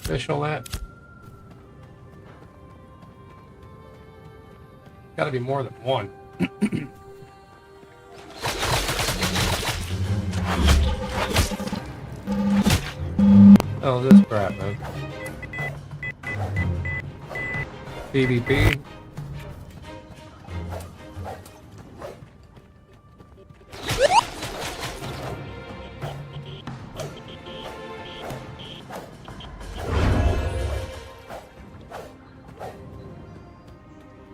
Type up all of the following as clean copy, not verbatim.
official at? Gotta be more than one. Oh, this crap, man. PvP.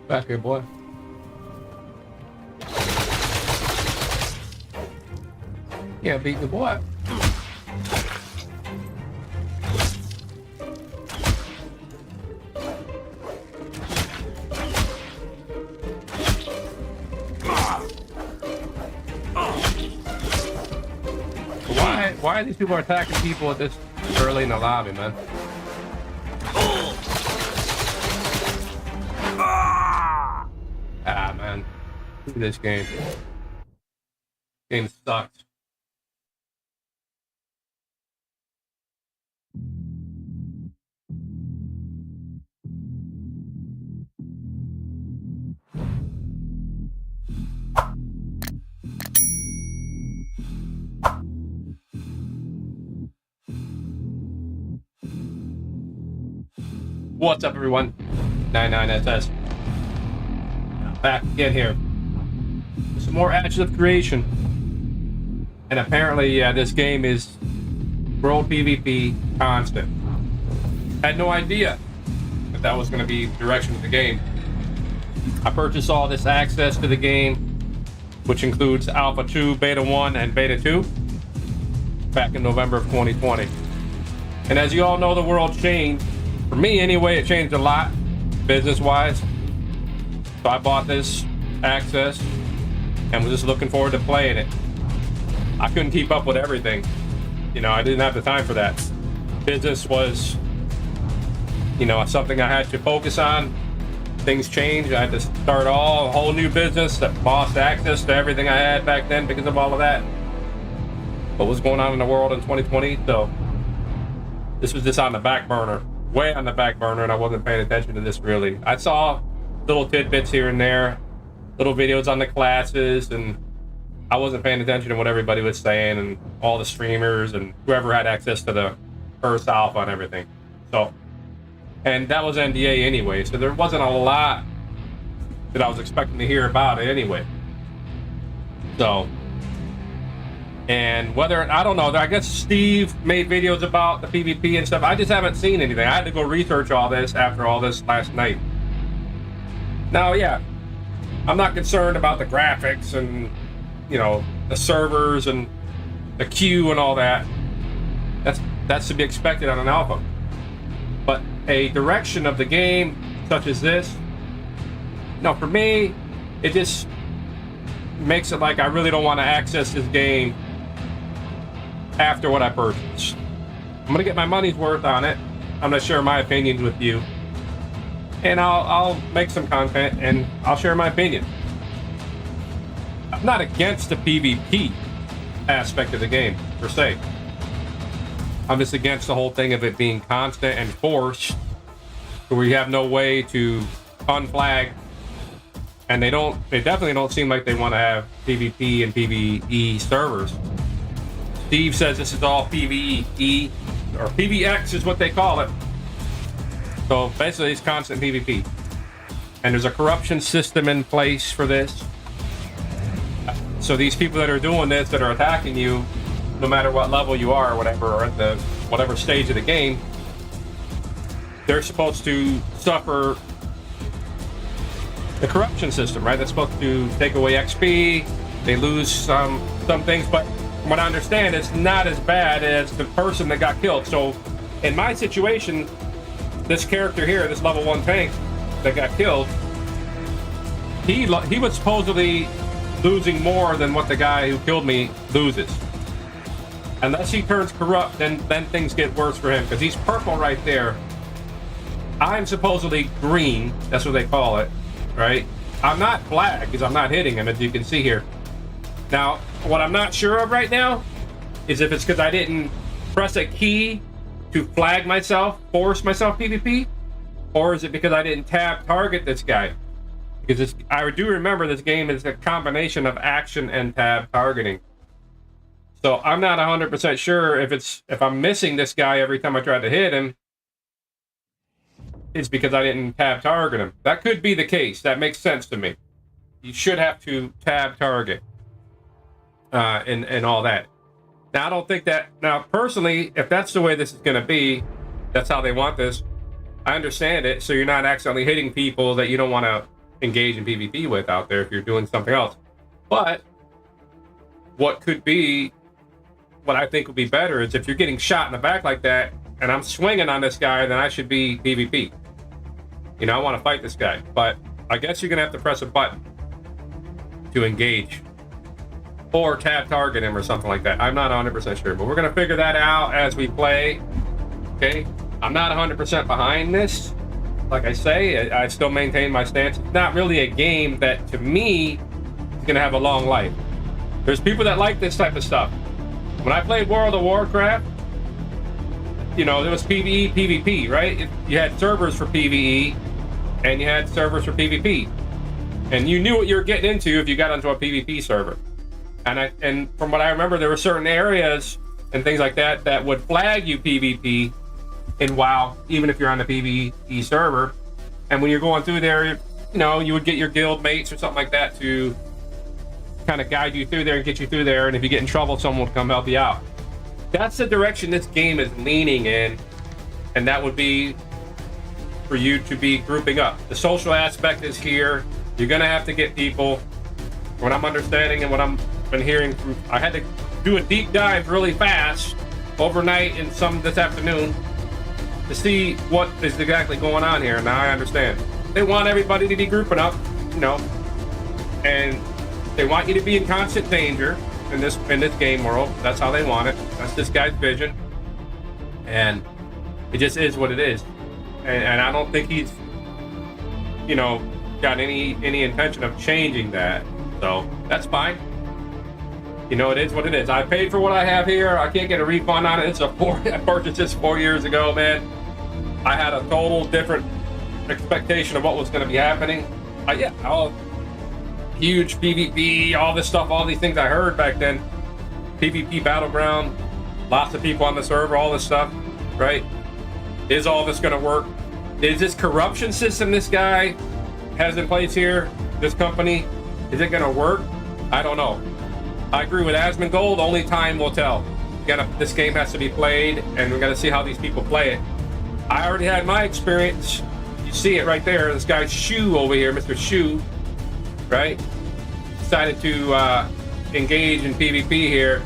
Back here, boy. Yeah, beat the boy. Why are these people attacking people at this early in the lobby, man? Ah, man. Look at this game. Game sucks. What's up, everyone? 99SS. Back again here. Some more Ashes of Creation. And apparently, yeah, this game is World PvP constant. Had no idea that was going to be the direction of the game. I purchased all this access to the game, which includes Alpha 2, Beta 1, and Beta 2, back in November of 2020. And as you all know, the world changed. For me, anyway, it changed a lot, business-wise. So I bought this access and was just looking forward to playing it. I couldn't keep up with everything. You know, I didn't have the time for that. Business was, you know, something I had to focus on. Things changed. I had to start a whole new business that lost access to everything I had back then because of all of that. What was going on in the world in 2020? So this was just on the back burner. Way on the back burner, and I wasn't paying attention to this really. I saw little tidbits here and there, little videos on the classes, and I wasn't paying attention to what everybody was saying and all the streamers and whoever had access to the first alpha and everything. So, and that was NDA anyway, so there wasn't a lot that I was expecting to hear about it anyway. So, and whether, I don't know, I guess Steve made videos about the PvP and stuff. I just haven't seen anything. I had to go research all this after all this last night. Now, yeah, I'm not concerned about the graphics and, you know, the servers and the queue and all that. That's to be expected on an alpha. But a direction of the game such as this, no, for me, it just makes it like I really don't want to access this game after what I purchased. I'm gonna get my money's worth on it. I'm gonna share my opinions with you, and I'll make some content and I'll share my opinion. I'm not against the PvP aspect of the game per se. I'm just against the whole thing of it being constant and forced, where we have no way to unflag, and they definitely don't seem like they want to have PvP and PvE servers. Steve says this is all PvE, or PvX is what they call it. So basically it's constant PvP. And there's a corruption system in place for this. So these people that are doing this, that are attacking you, no matter what level you are or whatever, or at the whatever stage of the game, they're supposed to suffer the corruption system, right? That's supposed to take away XP. They lose some things, but from what I understand, it's not as bad as the person that got killed. So in my situation, this character here, this level 1 tank that got killed, he was supposedly losing more than what the guy who killed me loses. Unless he turns corrupt, then things get worse for him, because he's purple right there. I'm supposedly green, that's what they call it, right? I'm not black, because I'm not hitting him, as you can see here. Now, what I'm not sure of right now is if it's because I didn't press a key to flag myself, force myself PvP? Or is it because I didn't tab target this guy? Because I do remember this game is a combination of action and tab targeting. So I'm not 100% sure if I'm missing this guy every time I try to hit him, it's because I didn't tab target him. That could be the case. That makes sense to me. You should have to tab target and all that. Now, I don't think that... Now, personally, if that's the way this is going to be, that's how they want this, I understand it. So you're not accidentally hitting people that you don't want to engage in PvP with out there if you're doing something else. But what could be... What I think would be better is if you're getting shot in the back like that, and I'm swinging on this guy, then I should be PvP. You know, I want to fight this guy. But I guess you're going to have to press a button to engage. Or tab target him or something like that. I'm not 100% sure. But we're going to figure that out as we play. Okay? I'm not 100% behind this. Like I say, I still maintain my stance. It's not really a game that, to me, is going to have a long life. There's people that like this type of stuff. When I played World of Warcraft, you know, there was PvE, PvP, right? You had servers for PvE, and you had servers for PvP. And you knew what you were getting into if you got onto a PvP server. And from what I remember, there were certain areas and things like that that would flag you PvP in WoW, even if you're on the PvE server. And when you're going through there, you know, you would get your guild mates or something like that to kind of guide you through there and get you through there. And if you get in trouble, someone will come help you out. That's the direction this game is leaning in. And that would be for you to be grouping up. The social aspect is here. You're going to have to get people. What I'm understanding and what I'm been hearing from, I had to do a deep dive really fast overnight and some this afternoon to see what is exactly going on here. Now I understand. They want everybody to be grouping up, you know, and they want you to be in constant danger in this game world. That's how they want it. That's this guy's vision, and it just is what it is. And I don't think he's, you know, got any intention of changing that. So that's fine. You know, it is what it is. I paid for what I have here. I can't get a refund on it. I purchased this 4 years ago, man. I had a total different expectation of what was going to be happening. Huge PvP, all this stuff, all these things I heard back then. PvP Battleground, lots of people on the server, all this stuff, right? Is all this going to work? Is this corruption system this guy has in place here, this company, is it going to work? I don't know. I agree with Asmongold. Only time will tell. This game has to be played, and we got to see how these people play it. I already had my experience. You see it right there. This guy's Shoe over here, Mr. Shoe, right? Decided to engage in PvP here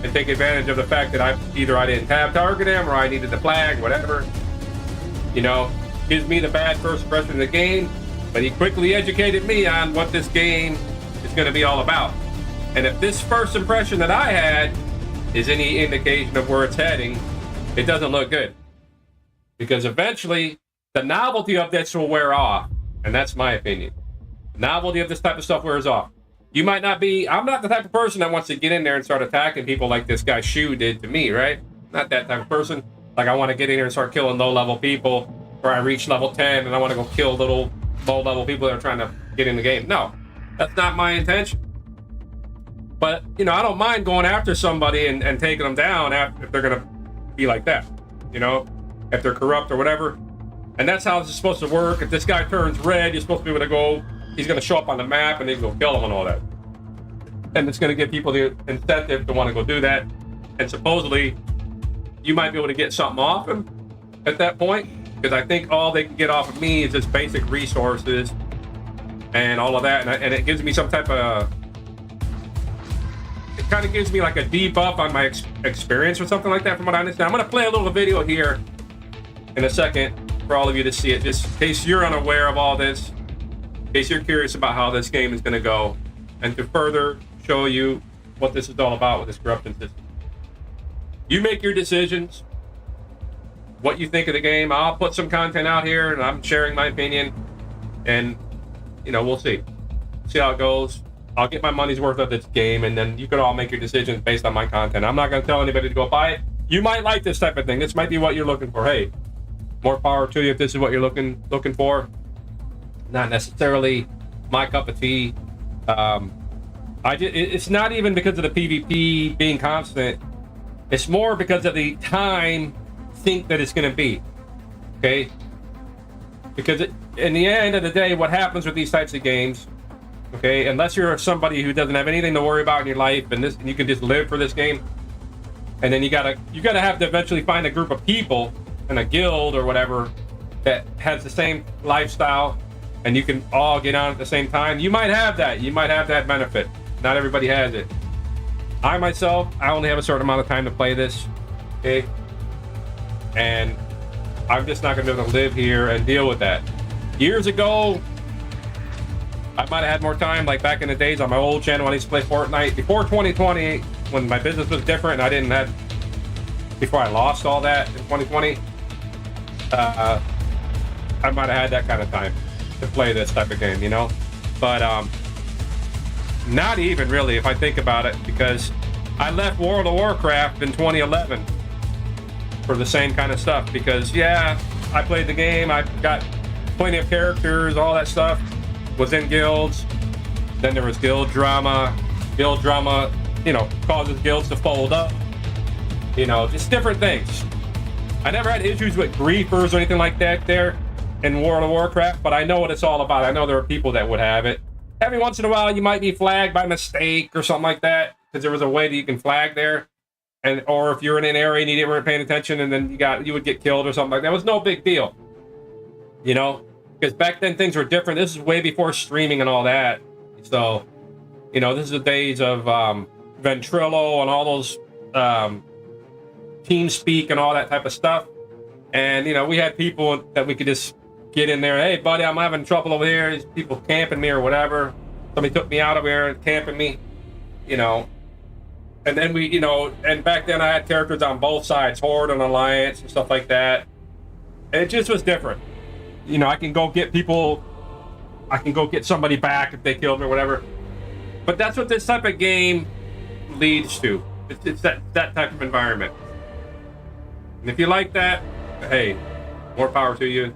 and take advantage of the fact that I didn't tab target him or I needed the flag, whatever. You know, gives me the bad first impression of the game, but he quickly educated me on what this game is going to be all about. And if this first impression that I had is any indication of where it's heading, it doesn't look good. Because eventually, the novelty of this will wear off. And that's my opinion. The novelty of this type of stuff wears off. You might not be... I'm not the type of person that wants to get in there and start attacking people like this guy Shu did to me, right? Not that type of person. Like, I want to get in here and start killing low-level people. Or I reach level 10 and I want to go kill little low-level people that are trying to get in the game. No, that's not my intention. But, you know, I don't mind going after somebody and taking them down if they're going to be like that. You know, if they're corrupt or whatever. And that's how this is supposed to work. If this guy turns red, you're supposed to be able to go, he's going to show up on the map and then go kill him and all that. And it's going to give people the incentive to want to go do that. And supposedly, you might be able to get something off him at that point. Because I think all they can get off of me is just basic resources and all of that. And it gives me some type of... It kind of gives me like a debuff on my experience or something like that from what I understand. I'm going to play a little video here in a second for all of you to see it, just in case you're unaware of all this, in case you're curious about how this game is going to go, and to further show you what this is all about with this corruption system. You make your decisions, what you think of the game. I'll put some content out here, and I'm sharing my opinion, and, you know, we'll see how it goes. I'll get my money's worth of this game, and then you can all make your decisions based on my content. I'm not going to tell anybody to go buy it. you might like this type of thing. This might be what you're looking for. Hey, more power to you if this is what you're looking for. Not necessarily my cup of tea. It's not even because of the PvP being constant. It's more because of the time sink that it's going to be. Okay? Because in the end of the day, what happens with these types of games, okay, unless you're somebody who doesn't have anything to worry about in your life and you can just live for this game, and then you gotta have to eventually find a group of people in a guild or whatever that has the same lifestyle, and you can all get on at the same time. You might have that. You might have that benefit. Not everybody has it. I myself, I only have a certain amount of time to play this, okay? And I'm just not gonna be able to live here and deal with that. Years ago, I might have had more time, like back in the days on my old channel when I used to play Fortnite. Before 2020, when my business was different and I didn't have, before I lost all that in 2020, I might have had that kind of time to play this type of game, you know? But not even really, if I think about it, because I left World of Warcraft in 2011 for the same kind of stuff. Because yeah, I played the game, I got plenty of characters, all that stuff, was in guilds. Then there was guild drama, you know, causes guilds to fold up, you know, just different things. I never had issues with griefers or anything like that there in World of Warcraft, but I know what it's all about. I know there are people that would have it. Every once in a while, you might be flagged by mistake or something like that, because there was a way that you can flag there, and or if you're in an area and you weren't paying attention, and then you would get killed or something like that. It was no big deal, you know, because back then things were different. This is way before streaming and all that. So, you know, this is the days of Ventrilo and all those TeamSpeak and all that type of stuff. And you know, we had people that we could just get in there. Hey, buddy, I'm having trouble over here. These people camping me or whatever. Somebody took me out of here and camping me, you know. And then we, you know, and back then I had characters on both sides, Horde and Alliance and stuff like that. And it just was different. You know, I can go get people, I can go get somebody back if they killed me or whatever. But that's what this type of game leads to. It's that type of environment. And if you like that, hey, more power to you.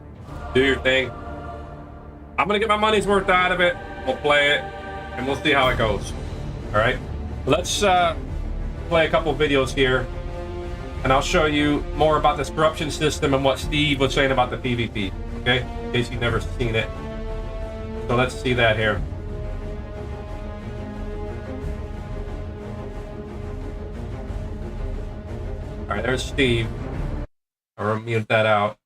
Do your thing. I'm gonna get my money's worth out of it. We'll play it, and we'll see how it goes. All right. Let's play a couple videos here, and I'll show you more about this corruption system and what Steve was saying about the PvP. Okay, in case you've never seen it. So let's see that here. All right, there's Steve. I'll mute that out.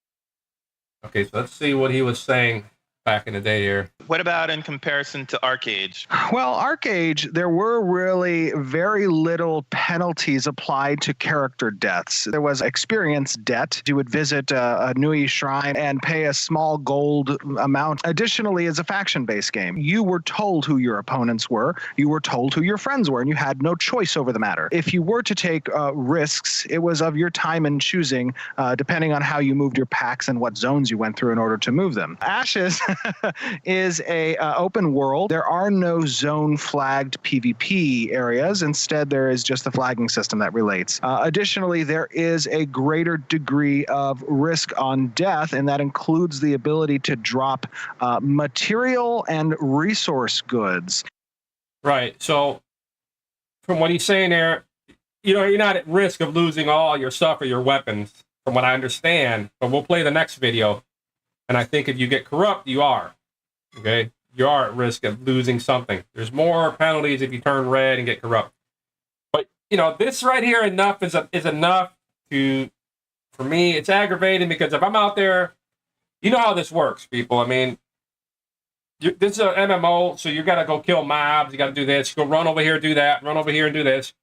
Okay, so let's see what he was saying back in the day here. What about in comparison to Arcade? Well, Arcade, there were really very little penalties applied to character deaths. There was experience debt. You would visit a Nui shrine and pay a small gold amount. Additionally, as a faction-based game, you were told who your opponents were, you were told who your friends were, and you had no choice over the matter. If you were to take risks, it was of your time and choosing, depending on how you moved your packs and what zones you went through in order to move them. Ashes is a open world. There are no zone flagged PvP areas. Instead, there is just the flagging system that relates. Additionally, there is a greater degree of risk on death, and that includes the ability to drop material and resource goods. Right. So from what he's saying there, you know, you're not at risk of losing all your stuff or your weapons, from what I understand, but we'll play the next video. And I think if you get corrupt, you are. Okay? You are at risk of losing something. There's more penalties if you turn red and get corrupt. But, you know, this right here enough is enough to, for me, it's aggravating, because if I'm out there, you know how this works, people. I mean, this is an MMO, so you got to go kill mobs. You got to do this. Go run over here, do that. Run over here and do this.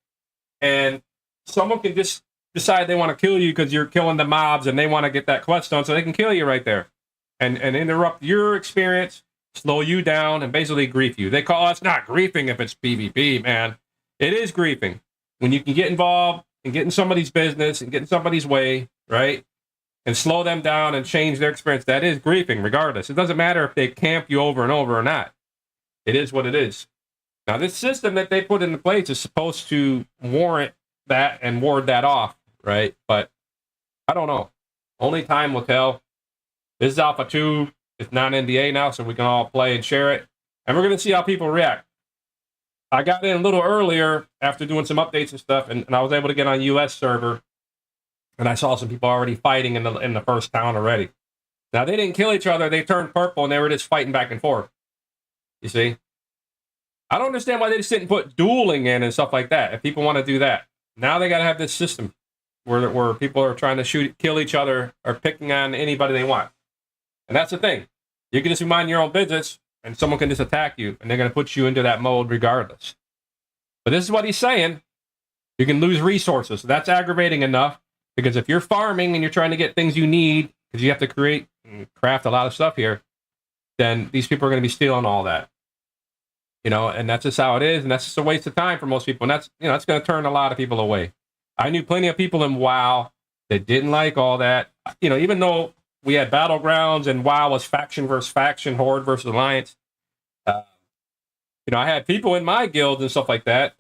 And someone can just decide they want to kill you because you're killing the mobs and they want to get that quest done, so they can kill you right there. And interrupt your experience, slow you down, and basically grief you. They call us not griefing if it's PvP, man. It is griefing. When you can get involved and get in somebody's business and get in somebody's way, right? And slow them down and change their experience. That is griefing, regardless. It doesn't matter if they camp you over and over or not. It is what it is. Now, this system that they put into place is supposed to warrant that and ward that off. right? But I don't know. Only time will tell. This is Alpha 2. It's not NDA now, so we can all play and share it. And we're going to see how people react. I got in a little earlier after doing some updates and stuff, and I was able to get on US server. And I saw some people already fighting in the first town already. Now, they didn't kill each other. They turned purple, and they were just fighting back and forth. You see? I don't understand why they just didn't put dueling in and stuff like that, if people want to do that. Now they got to have this system where people are trying to kill each other, or picking on anybody they want. And that's the thing. You can just mind your own business, and someone can just attack you, and they're going to put you into that mode regardless. But this is what he's saying. You can lose resources. So that's aggravating enough, because if you're farming and you're trying to get things you need, because you have to create and craft a lot of stuff here, then these people are going to be stealing all that. You know, and that's just how it is, and that's just a waste of time for most people, and that's, you know, that's going to turn a lot of people away. I knew plenty of people in WoW that didn't like all that. You know, even though we had battlegrounds and WoW was faction versus faction, Horde versus Alliance. You know, I had people in my guild and stuff like that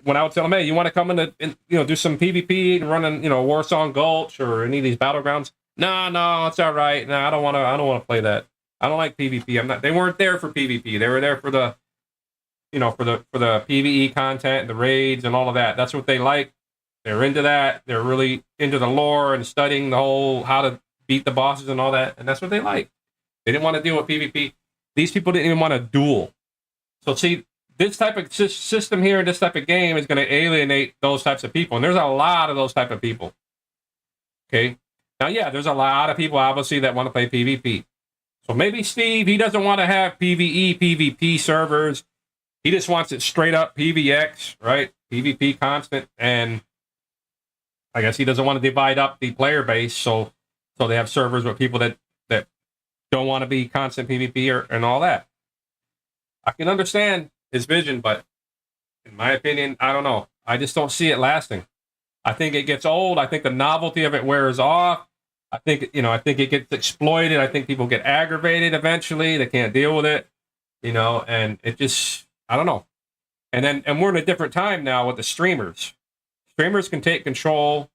when I would tell them, hey, you want to come in and, you know, do some PvP and run in, you know, Warsong Gulch or any of these battlegrounds? No, it's all right. No, I don't want to play that. I don't like PvP. They weren't there for PvP. They were there for the, you know, for the PvE content, the raids and all of that. That's what they like. They're into that. They're really into the lore and studying the whole how to beat the bosses and all that. And that's what they like. They didn't want to deal with PvP. These people didn't even want to duel. So see, this type of system here, this type of game is going to alienate those types of people. And there's a lot of those type of people. Okay. Now, yeah, there's a lot of people obviously that want to play PvP. So maybe Steve, he doesn't want to have PvE, PvP servers. He just wants it straight up PvX, right? PvP constant. And I guess he doesn't want to divide up the player base. So they have servers with people that don't want to be constant PvP and all that. I can understand his vision, but in my opinion, I don't know. I just don't see it lasting. I think it gets old. I think the novelty of it wears off. I think it gets exploited. I think people get aggravated eventually. They can't deal with it, you know, and it just, I don't know. And we're in a different time now with the streamers. Streamers can take control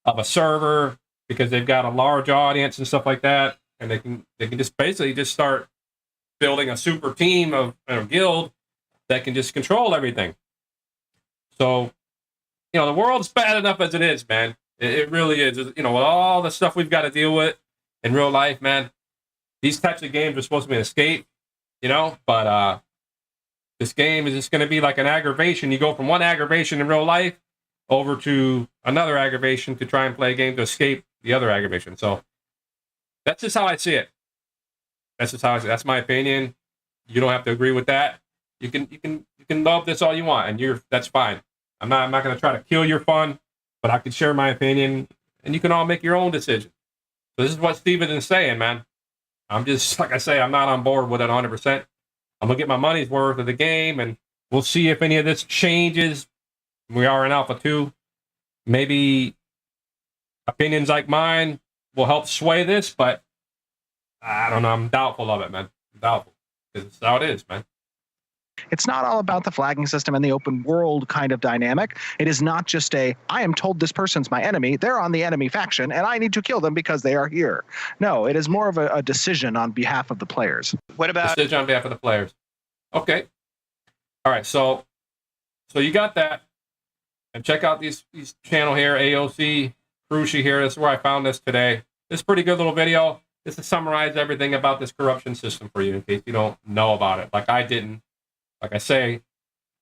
of a server because they've got a large audience and stuff like that. And they can just basically just start building a super team of a guild that can just control everything. So, you know, the world's bad enough as it is, man. It really is. You know, with all the stuff we've got to deal with in real life, man, these types of games are supposed to be an escape, you know, but this game is just going to be like an aggravation. You go from one aggravation in real life over to another aggravation to try and play a game to escape the other aggravation. So that's just how I see it. That's just how I see it. That's my opinion. You don't have to agree with that. You can love this all you want, and that's fine. I'm not going to try to kill your fun, but I can share my opinion, and you can all make your own decision. So this is what Steven is saying, man. I'm just, like I say, I'm not on board with it 100%. I'm going to get my money's worth of the game, and we'll see if any of this changes. We are in Alpha 2. Maybe opinions like mine will help sway this, but I don't know. I'm doubtful of it, man. I'm doubtful. Because it's how it is, man. It's not all about the flagging system and the open world kind of dynamic. It is not just I am told this person's my enemy, they're on the enemy faction, and I need to kill them because they are here. No, it is more of a decision on behalf of the players. What about decision on behalf of the players? Okay. All right, so you got that. And check out these channel here, AOC, Cruci here. This is where I found this today. This is a pretty good little video. This to summarize everything about this corruption system for you in case you don't know about it. Like I didn't. Like I say,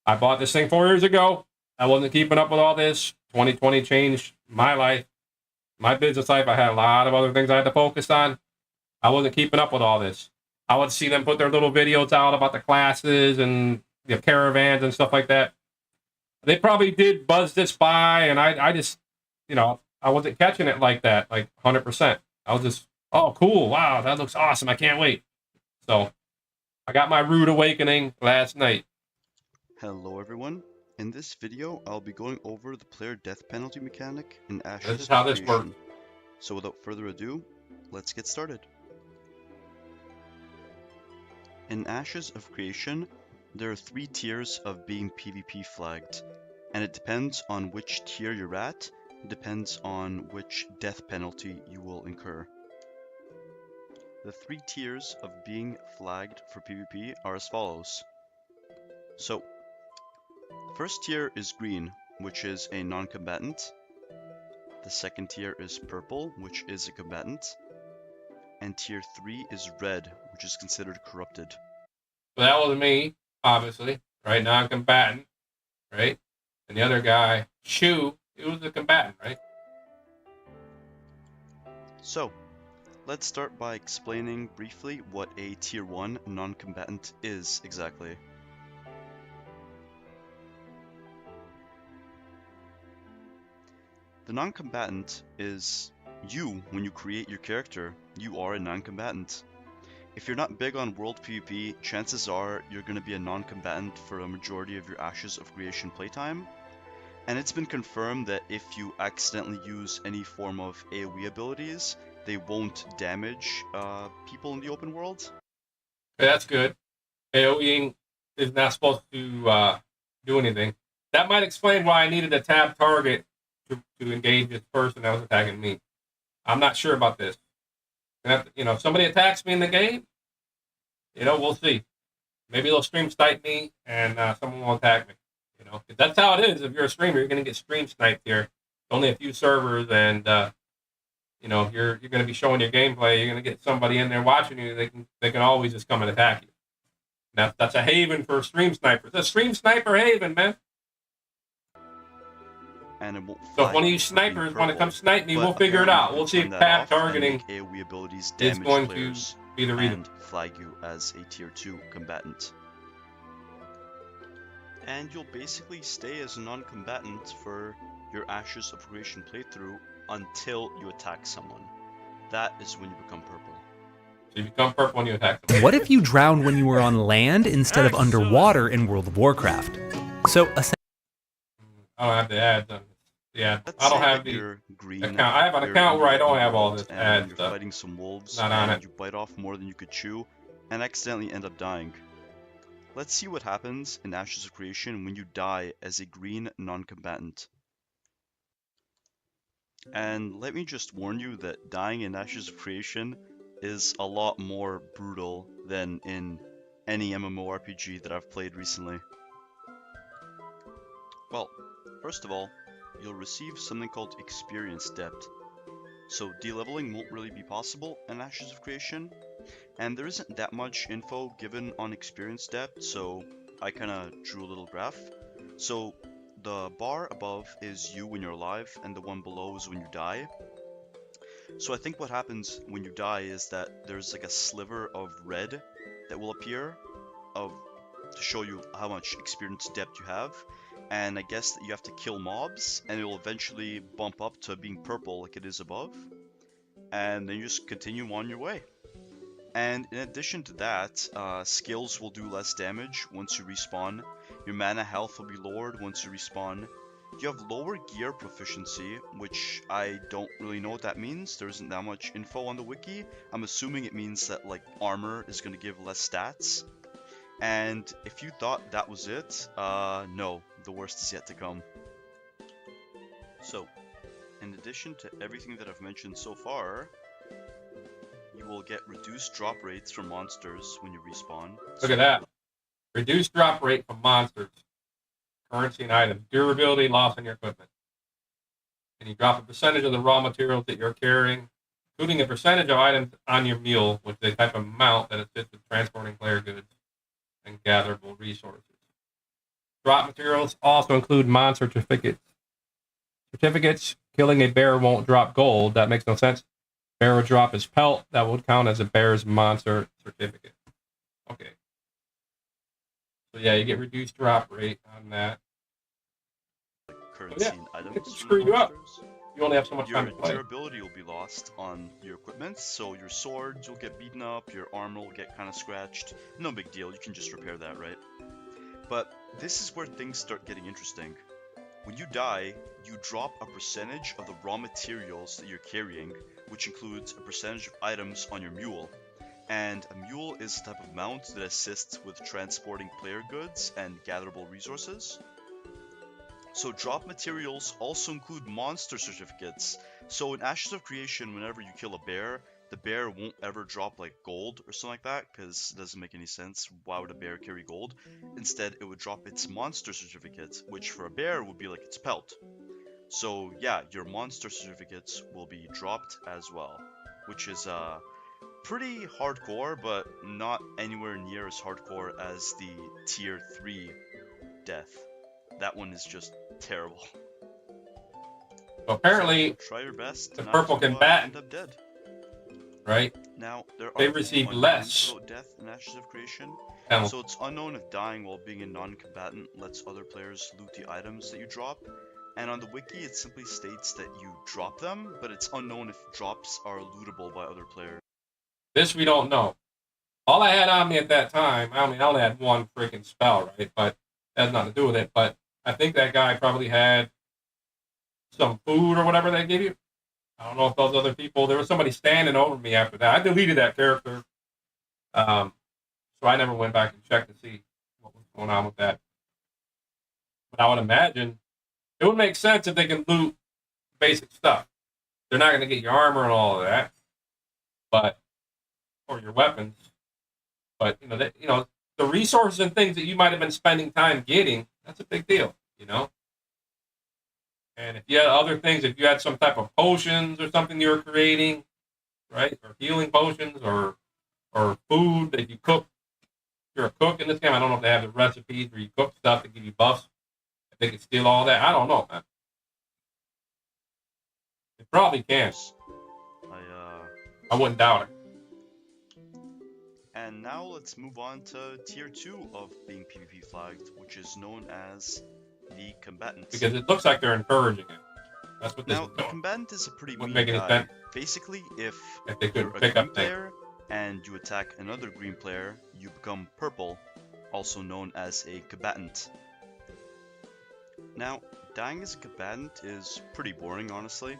I bought this thing 4 years ago. I wasn't keeping up with all this. 2020 changed my life, my business life. I had a lot of other things I had to focus on. I wasn't keeping up with all this. I would see them put their little videos out about the classes and the caravans and stuff like that. They probably did buzz this by, and I just, you know, I wasn't catching it like that, like 100%. I was just, oh, cool. Wow, that looks awesome. I can't wait. So I got my rude awakening last night. Hello everyone. In this video, I'll be going over the player death penalty mechanic in Ashes. This is how this works. So without further ado, let's get started. In Ashes of Creation, there are 3 tiers of being PvP flagged, and it depends on which tier you're at depends on which death penalty you will incur. The 3 tiers of being flagged for PvP are as follows. So, the first tier is green, which is a non-combatant. The second tier is purple, which is a combatant. And tier 3 is red, which is considered corrupted. So that was me, obviously, right? Non-combatant, right? And the other guy, Shu, he was a combatant, right? So, let's start by explaining briefly what a tier 1 non-combatant is exactly. The non-combatant is you. When you create your character, you are a non-combatant. If you're not big on world PvP, chances are you're going to be a non-combatant for a majority of your Ashes of Creation playtime. And it's been confirmed that if you accidentally use any form of AoE abilities, they won't damage people in the open world. Okay, that's good. AoEing is not supposed to do anything. That might explain why I needed a tab target to engage this person that was attacking me. I'm not sure about this. If somebody attacks me in the game, we'll see. Maybe they'll stream snipe me and someone will attack me. That's how it is. If you're a streamer, you're going to get stream sniped here. Only a few servers, and you're going to be showing your gameplay. You're going to get somebody in there watching you. They can always just come and attack you. That's a haven for stream snipers. It's a stream sniper haven, man. And it won't So if one of you flag for being snipers want to purple, come snipe me, but we'll figure it apparently out. you We'll can see turn if that tab off and targeting make AoE abilities is damage going players to be the reason. and flag you as a tier 2 combatant. And you'll basically stay as a non-combatant for your Ashes of Creation playthrough until you attack someone. That is when you become purple. So you become purple when you attack them. What if you drowned when you were on land instead of underwater in World of Warcraft? So, I don't have the ads on. Yeah, Let's I don't say have that the you're green, account. I have an you're account in where I the don't open have all world, this and ad you're stuff. fighting some wolves, Not on and it. you bite off more than you could chew, and accidentally end up dying. Let's see what happens in Ashes of Creation when you die as a green non-combatant. And let me just warn you that dying in Ashes of Creation is a lot more brutal than in any MMORPG that I've played recently. Well, first of all, you'll receive something called Experience Depth. So de-leveling won't really be possible in Ashes of Creation, and there isn't that much info given on Experience Depth, so I kinda drew a little graph. So the bar above is you when you're alive, and the one below is when you die. So I think what happens when you die is that there's like a sliver of red that will appear to show you how much experience depth you have, and I guess that you have to kill mobs, and it will eventually bump up to being purple like it is above, and then you just continue on your way. And in addition to that, skills will do less damage once you respawn, your mana health will be lowered once you respawn, you have lower gear proficiency, which I don't really know what that means. There isn't that much info on the wiki. I'm assuming it means that like armor is going to give less stats. And if you thought that was it, no, the worst is yet to come. So, in addition to everything that I've mentioned so far, you will get reduced drop rates from monsters when you respawn. Look at that. Reduced drop rate from monsters, currency and items, durability loss on your equipment. And you drop a percentage of the raw materials that you're carrying, including a percentage of items on your mule, which is a type of amount that assists with transporting player goods and gatherable resources. Drop materials also include monster certificates. Certificates, killing a bear won't drop gold. That makes no sense. Bear will drop his pelt. That would count as a bear's monster certificate. Okay. So yeah, you get reduced drop rate on that. Currency Yeah, and it items can from screw you up. monsters. You only have so much Your time to play. durability will be lost on your equipment, so your swords will get beaten up, your armor will get kind of scratched. No big deal, you can just repair that, right? But this is where things start getting interesting. When you die, you drop a percentage of the raw materials that you're carrying, which includes a percentage of items on your mule. And a mule is a type of mount that assists with transporting player goods and gatherable resources. So drop materials also include monster certificates. So in Ashes of Creation, whenever you kill a bear, the bear won't ever drop like gold or something like that, because it doesn't make any sense. Why would a bear carry gold? Instead, it would drop its monster certificate, which for a bear would be like its pelt. So yeah, your monster certificates will be dropped as well, which is pretty hardcore, but not anywhere near as hardcore as the tier 3 death. That one is just terrible. So apparently, So try your best the not purple to combatant, end up dead. right? Now, there They are receive unknowns less about death in Ashes of Creation, penalty. so it's unknown if dying while being a non-combatant lets other players loot the items that you drop. And on the wiki, it simply states that you drop them, but it's unknown if drops are lootable by other players. This we don't know. All I had on me at that time, I mean, I only had one freaking spell, right? But that has nothing to do with it. But I think that guy probably had some food or whatever they gave you. I don't know if those other people, there was somebody standing over me after that. I deleted that character. So I never went back and checked to see what was going on with that. But I would imagine it would make sense if they can loot basic stuff. They're not going to get your armor and all of that, but or your weapons. But the resources and things that you might have been spending time getting, that's a big deal, you know. And if you had other things, if you had some type of potions or something you were creating, right, or healing potions or food that you cook, you're a cook in this game. I don't know if they have the recipes where you cook stuff that give you buffs. If they could steal all that, I don't know, man. They probably can. I wouldn't doubt it. And now let's move on to tier 2 of being PvP flagged, which is known as the combatant. Because it looks like they're encouraging it. That's what this Now, is the doing. combatant is a pretty Wouldn't mean make any guy. sense Basically, if they you're could a pick green up things. player and you attack another green player, you become purple, also known as a combatant. Now, dying as a combatant is pretty boring, honestly.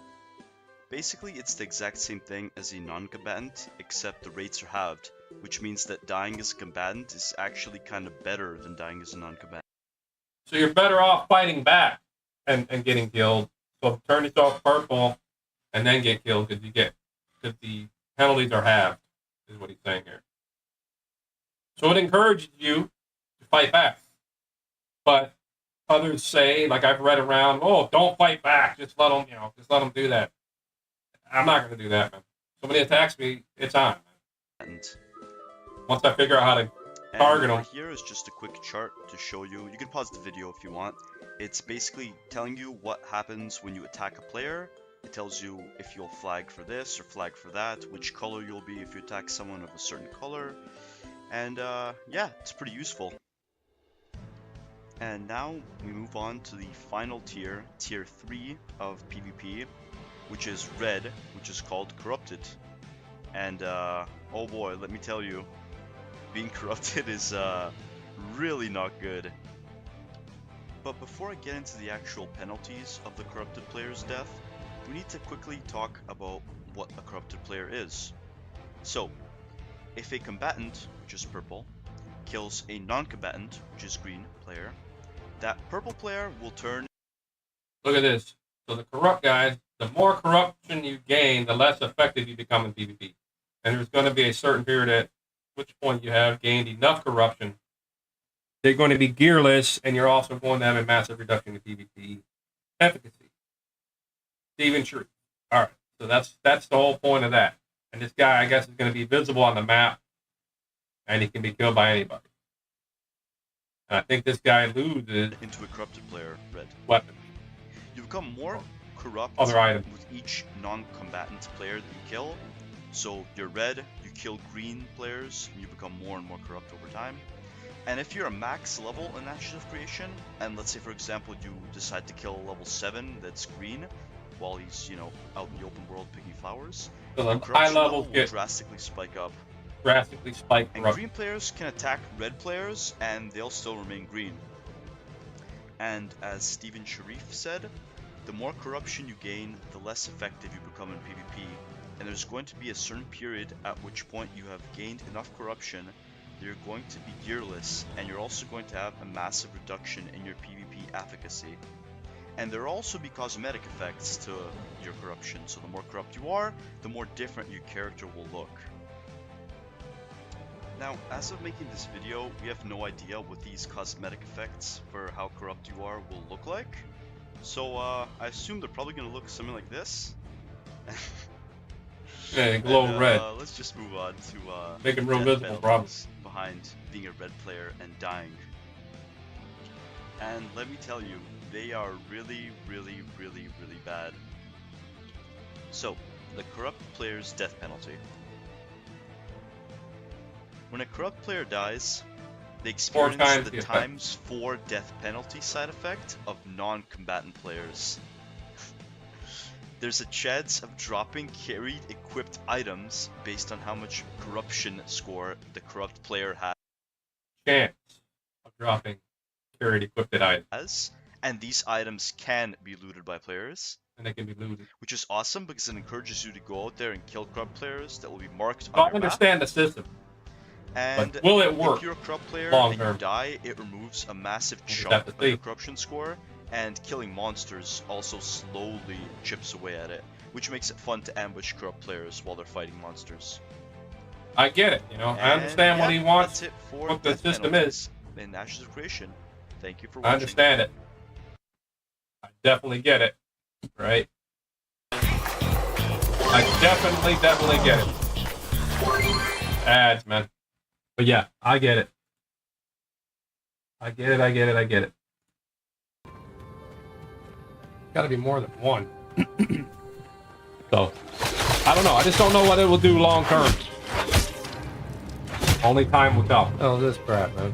Basically, it's the exact same thing as a non-combatant, except the rates are halved, which means that dying as a combatant is actually kind of better than dying as a non-combatant. So you're better off fighting back and getting killed. So turn yourself purple and then get killed because the penalties are halved, is what he's saying here. So it encourages you to fight back. But others say, like I've read around, oh, don't fight back. Just let them do that. I'm not going to do that, man. Somebody attacks me, it's on, man. Once I figure out how to target them. Here is just a quick chart to show you. You can pause the video if you want. It's basically telling you what happens when you attack a player. It tells you if you'll flag for this or flag for that, which color you'll be if you attack someone of a certain color. And yeah, it's pretty useful. And now we move on to the final tier, tier 3 of PvP, which is red, which is called corrupted. And oh boy, let me tell you, being corrupted is really not good. But before I get into the actual penalties of the corrupted player's death, we need to quickly talk about what a corrupted player is. So, if a combatant, which is purple, kills a non-combatant, which is green player, that purple player will turn... Look at this. So the corrupt guys, the more corruption you gain, the less effective you become in PvP. And there's going to be a certain period at which point you have gained enough corruption. They're going to be gearless, and you're also going to have a massive reduction in PvP efficacy. Even true. All right. So that's the whole point of that. And this guy, I guess, is going to be visible on the map, and he can be killed by anybody. And I think this guy loses into a corrupted player, red. Weapon. You become more corrupt Other items. with each non-combatant player that you kill. So you're red, you kill green players, and you become more and more corrupt over time. And if you're a max level in Ashes of Creation, and let's say for example you decide to kill a level 7 that's green, while he's, out in the open world picking flowers, So your the corruption high level levels will get drastically spike up. drastically spiked And corruption. green players can attack red players, and they'll still remain green. And as Steven Sharif said, the more corruption you gain, the less effective you become in PvP. And there's going to be a certain period at which point you have gained enough corruption that you're going to be gearless, and you're also going to have a massive reduction in your PvP efficacy. And there will also be cosmetic effects to your corruption. So the more corrupt you are, the more different your character will look. Now, as of making this video, we have no idea what these cosmetic effects for how corrupt you are will look like. So I assume they're probably going to look something like this. Yeah, glow red. Let's just move on to Make him real death visible, penalties behind being a red player and dying. And let me tell you, they are really, really, really, really bad. So, the corrupt player's death penalty. When a corrupt player dies, they experience the ×4 death penalty side effect of non-combatant players. There's a chance of dropping carried equipped items based on how much corruption score the corrupt player has. Chance of dropping carried equipped items. And these items can be looted by players. And they can be looted. Which is awesome because it encourages you to go out there and kill corrupt players that will be marked So on I understand map. the system. And but will it work if you're a corrupt player long and term? you die, it removes a massive We'll chunk have to of your see. corruption score, and killing monsters also slowly chips away at it, which makes it fun to ambush corrupt players while they're fighting monsters. I get it, you know. I understand what he wants, that's it for what the death system penalties is. in Ashes of Creation. Thank you for I watching. understand it. I definitely get it, right? I definitely get it. Ads, man. But yeah, I get it. I get it. Gotta be more than one. So, I don't know. I just don't know what it will do long term. Only time will tell. Oh, this crap, man.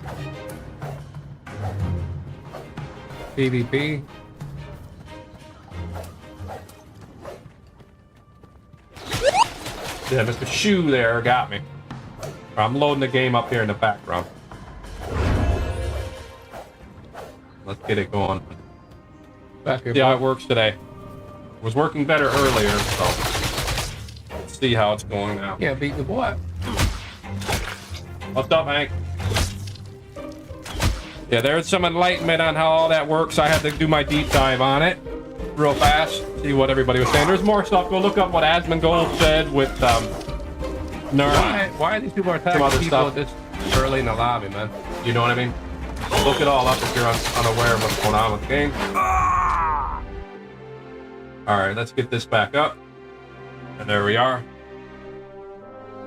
PvP. Yeah, Mr. Shoe there got me. I'm loading the game up here in the background. Let's get it going. Back here. See how it works today. It was working better earlier, so let's see how it's going now. Yeah, beat the boy. What's up, Hank? Yeah, there's some enlightenment on how all that works. I had to do my deep dive on it real fast, see what everybody was saying. There's more stuff. Go look up what Asmongold said with Nerd. Why are these people attacking people this early in the lobby, man? You know what I mean? Look it all up if you're unaware of what's going on with the game. Alright, let's get this back up. And there we are.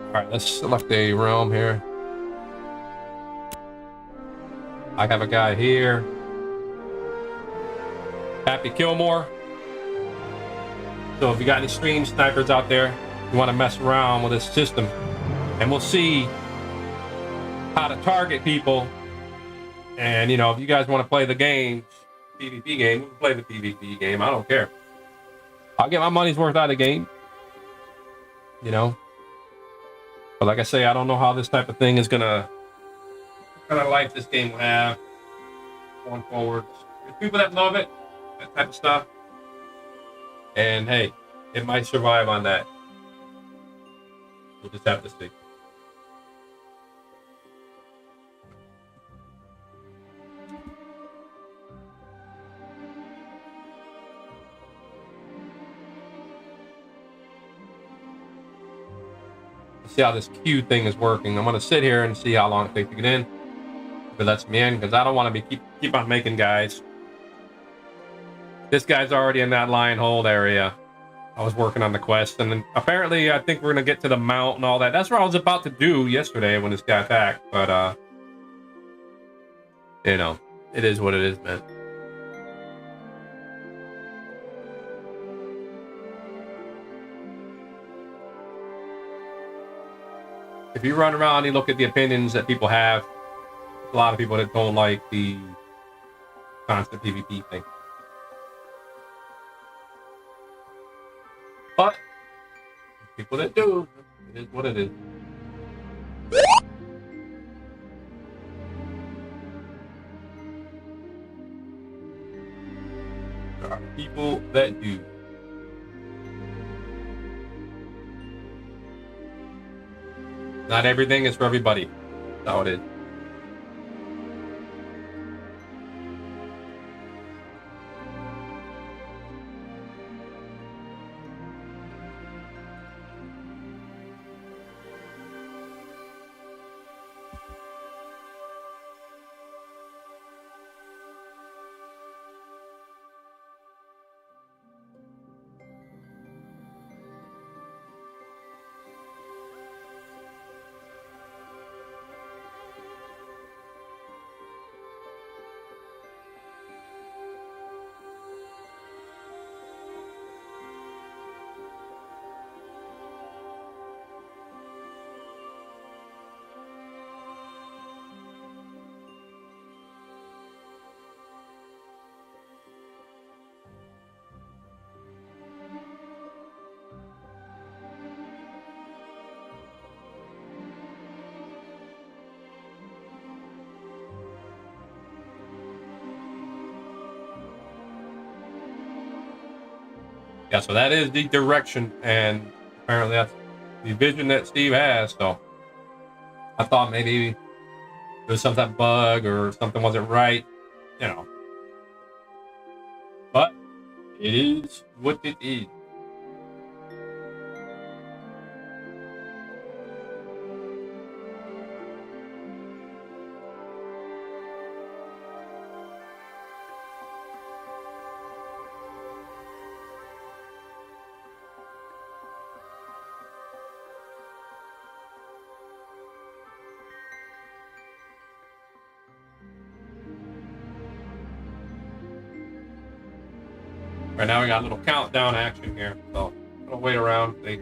Alright, let's select a realm here. I have a guy here. Happy Killmore. So if you got any stream snipers out there, you want to mess around with this system, and we'll see how to target people. And, you know, if you guys want to play the game, PvP game, we can play the PvP game. I don't care. I'll get my money's worth out of the game. You know? But like I say, I don't know how this type of thing is gonna, what kind of life this game will have going forward. There's people that love it, that type of stuff. And hey, it might survive on that. We'll just have to see. See how this queue thing is working. I'm gonna sit here and see how long it takes to get in. If it lets me in, because I don't want to be keep on making guys. This guy's already in that lion hold area. I was working on the quest, and then apparently I think we're gonna get to the mount and all that. That's what I was about to do yesterday when this guy attacked, but you know, it is what it is, man. If you run around and you look at the opinions that people have, a lot of people that don't like the constant PvP thing. But people that do, it is what it is. There are people that do. Not everything is for everybody. That's how it is. Yeah, so that is the direction, and apparently that's the vision that Steve has. So I thought maybe there was some type of bug or something wasn't right, you know. But it is what it is. Right now we got a little countdown action here, so I'll wait around. See.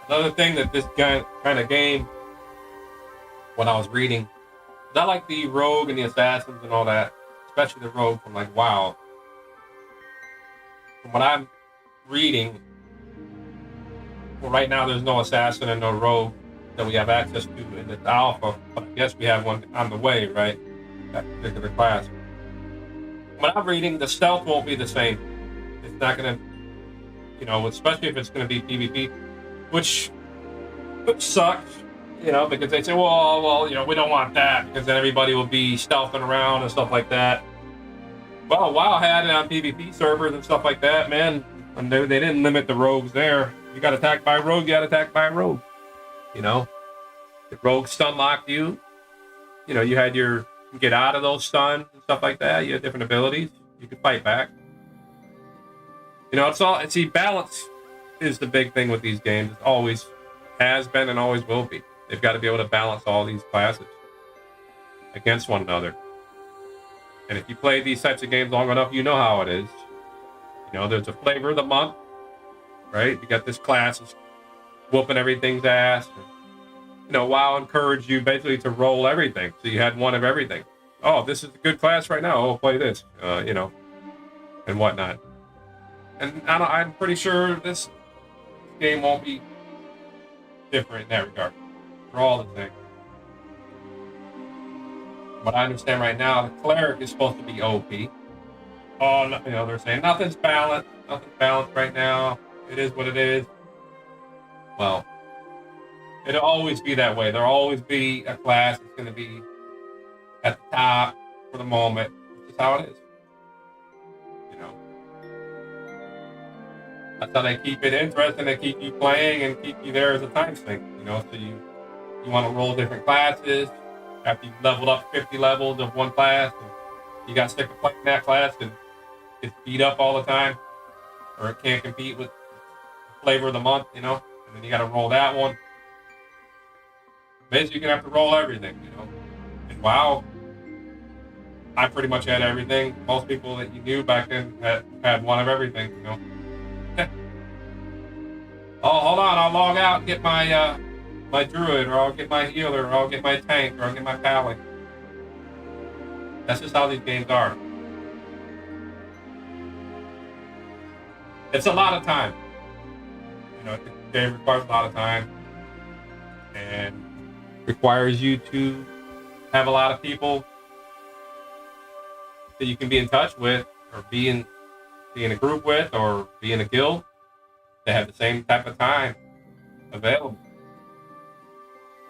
Another thing that this kind of game, when I was reading, I like the rogue and the assassins and all that, especially the rogue from like WoW. From what I'm reading, well, right now there's no assassin and no rogue that we have access to in this alpha, but I guess we have one on the way, right? That particular class. What I'm reading, the stealth won't be the same. It's not going to, you know, especially if it's going to be PvP, which sucks, you know, because they say, well, you know, we don't want that because then everybody will be stealthing around and stuff like that. Well, WoW had it on PvP servers and stuff like that, man. And they didn't limit the rogues there. You got attacked by a rogue, you got attacked by a rogue. You know, if rogue stun locked you, you know, you had you get out of those stuns and stuff like that. You had different abilities. You could fight back. You know, balance is the big thing with these games. It always has been and always will be. They've got to be able to balance all these classes against one another. And if you play these types of games long enough, you know how it is. You know, there's a flavor of the month, right? You got this class is whooping everything's ass. And, you know, WoW encouraged you basically to roll everything. So you had one of everything. Oh, this is a good class right now. Oh, play this, you know, and whatnot. And I'm pretty sure this game won't be different in that regard. They're all the same. What I understand right now, the cleric is supposed to be OP. Oh, no, you know, they're saying nothing's balanced right now. It is what it is. Well, it'll always be that way. There'll always be a class that's going to be at the top for the moment. This is how it is. You know, that's how they keep it interesting. They keep you playing and keep you there as a time sink. You know, so you want to roll different classes after you've leveled up 50 levels of one class. And you got sick of playing that class and it's beat up all the time, or it can't compete with flavor of the month, you know, and then you got to roll that one. Basically, you're going to have to roll everything, you know. And WoW, I pretty much had everything. Most people that you knew back then had one of everything, you know. Oh, hold on, I'll log out and get my my druid, or I'll get my healer, or I'll get my tank, or I'll get my pally. That's just how these games are. It's a lot of time. You know, the game requires a lot of time, and requires you to have a lot of people that you can be in touch with, or be in a group with, or be in a guild that have the same type of time available.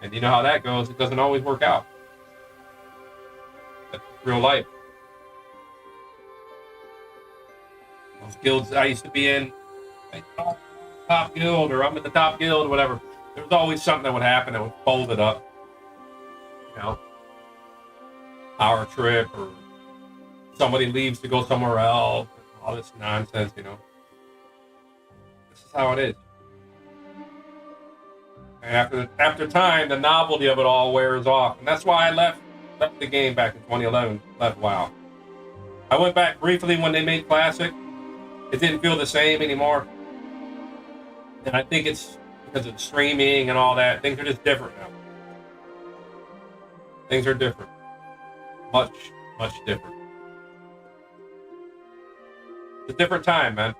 And you know how that goes. It doesn't always work out. That's real life. Those guilds I used to be in, like, oh, top guild, or I'm in the top guild, or whatever. There was always something that would happen that would fold it up. You know, power trip, or somebody leaves to go somewhere else. All this nonsense, you know. This is how it is. And after time, the novelty of it all wears off, and that's why I left the game back in 2011. Left WoW. I went back briefly when they made Classic. It didn't feel the same anymore, and I think it's because of streaming and all that. Things are just different now. Things are different, much different. It's a different time, man.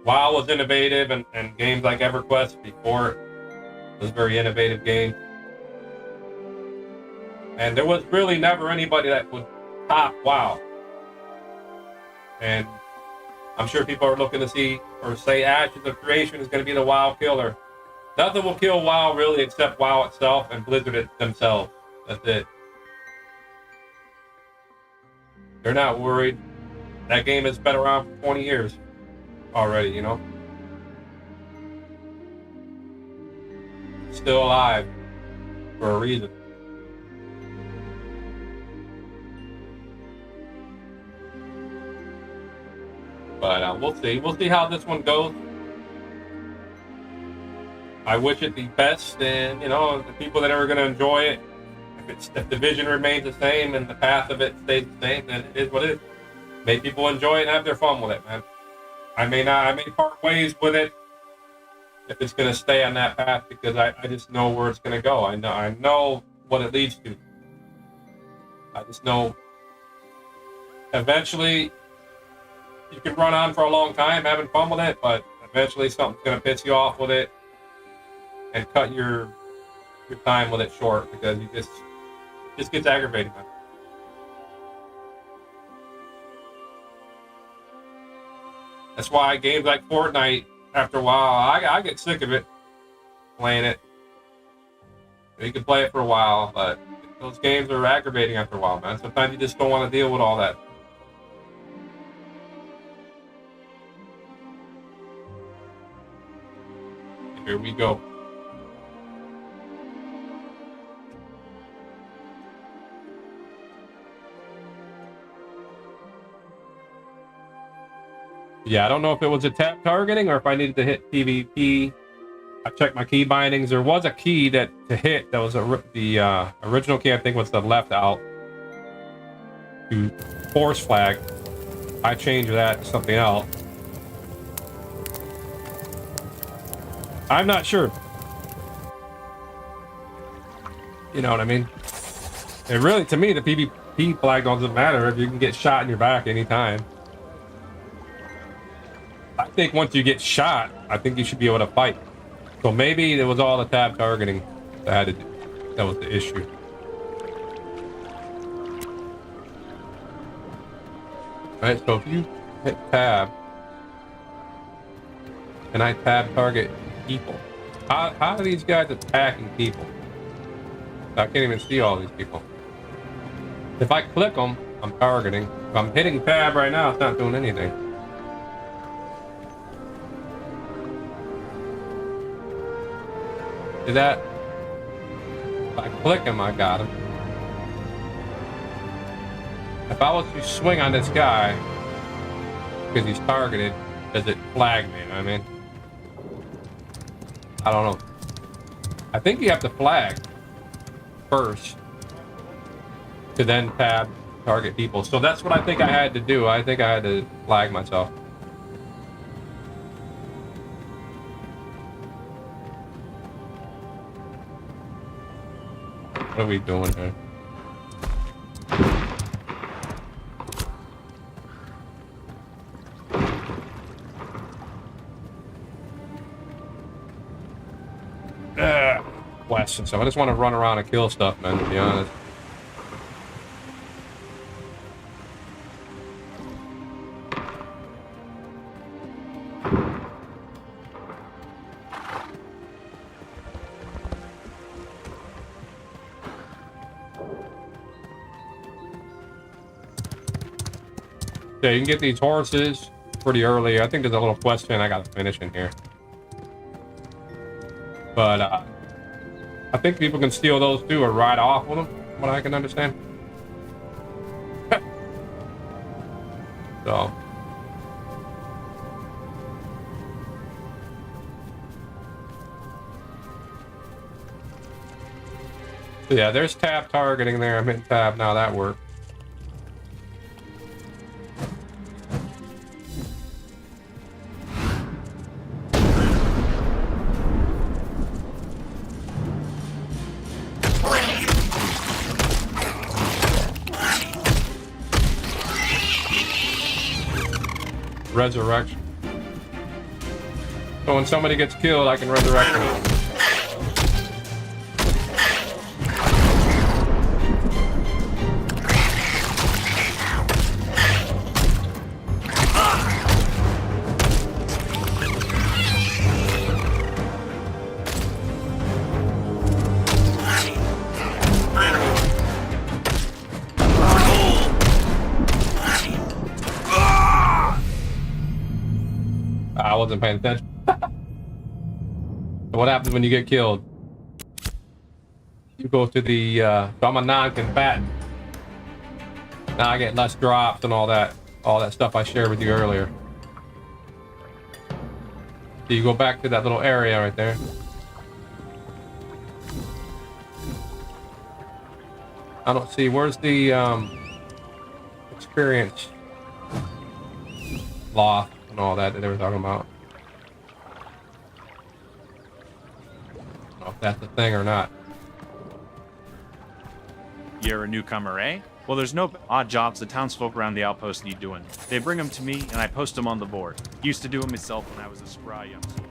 WoW was innovative, and games like EverQuest before it was very innovative game. And there was really never anybody that would top WoW. And I'm sure people are looking to see, or say Ashes of Creation is going to be the WoW killer. Nothing will kill WoW really except WoW itself and Blizzard themselves. That's it. They're not worried. That game has been around for 20 years already, you know. Still alive for a reason. But we'll see. We'll see how this one goes. I wish it the best, and you know, the people that are going to enjoy it. If the vision remains the same and the path of it stays the same, then it is what it is. Make people enjoy it and have their fun with it, man. I may part ways with it if it's going to stay on that path, because I just know where it's going to go. I know what it leads to. I just know eventually you can run on for a long time having fun with it, but eventually something's going to piss you off with it and cut your time with it short, because you just gets aggravating, man. That's why games like Fortnite, after a while, I get sick of it, playing it. You can play it for a while, but those games are aggravating after a while, man. Sometimes you just don't want to deal with all that. Here we go. Yeah, I don't know if it was a tap targeting or if I needed to hit PvP. I checked my key bindings. There was a key to hit that was the original key, I think, was the left out to force flag. I changed that to something else. I'm not sure. You know what I mean? And really, to me, the PvP flag doesn't matter if you can get shot in your back anytime. I think once you get shot, I think you should be able to fight. So maybe it was all the tab targeting that was the issue. Alright, so if you hit tab, and I tab target people, how are these guys attacking people? I can't even see all these people. If I click them, I'm targeting. If I'm hitting tab right now, it's not doing anything. See that? If I click him, I got him. If I was to swing on this guy, because he's targeted, does it flag me? You know what I mean? I don't know. I think you have to flag first to then tab target people. So that's what I think I had to do. I think I had to flag myself. What are we doing here? West and stuff. I just want to run around and kill stuff, man, to be honest. Yeah, you can get these horses pretty early. I think there's a little quest fin I gotta finish in here. But I think people can steal those too or ride off with them, from what I can understand. So. Yeah, there's tab targeting there. I'm hitting tab now. That worked. Resurrection. So when somebody gets killed, I can resurrect them. I wasn't paying attention. What happens when you get killed? You go to the, so I'm a non-combatant. Now I get less drops and all that stuff I shared with you earlier. So you go back to that little area right there. I don't see, where's the, experience loss and all that they were talking about. I don't know if that's a thing or not. You're a newcomer, eh? Well, there's no odd jobs the townsfolk around the outpost need doing. They bring them to me, and I post them on the board. Used to do them myself when I was a spry young soldier.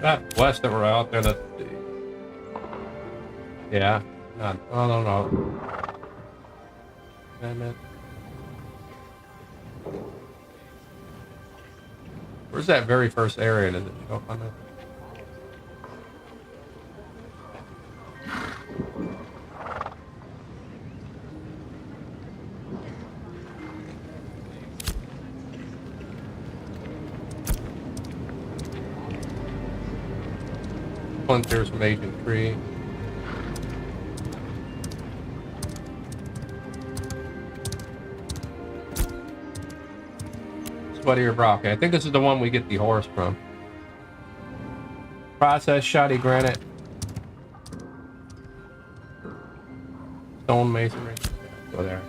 That quest that we're out there, that, yeah, I don't know. Damn it. Where's that very first area? Does it show up on that? Splinters from Agent 3. Sweatier Brock. I think this is the one we get the horse from. Processed shoddy granite. Stone masonry. Go there.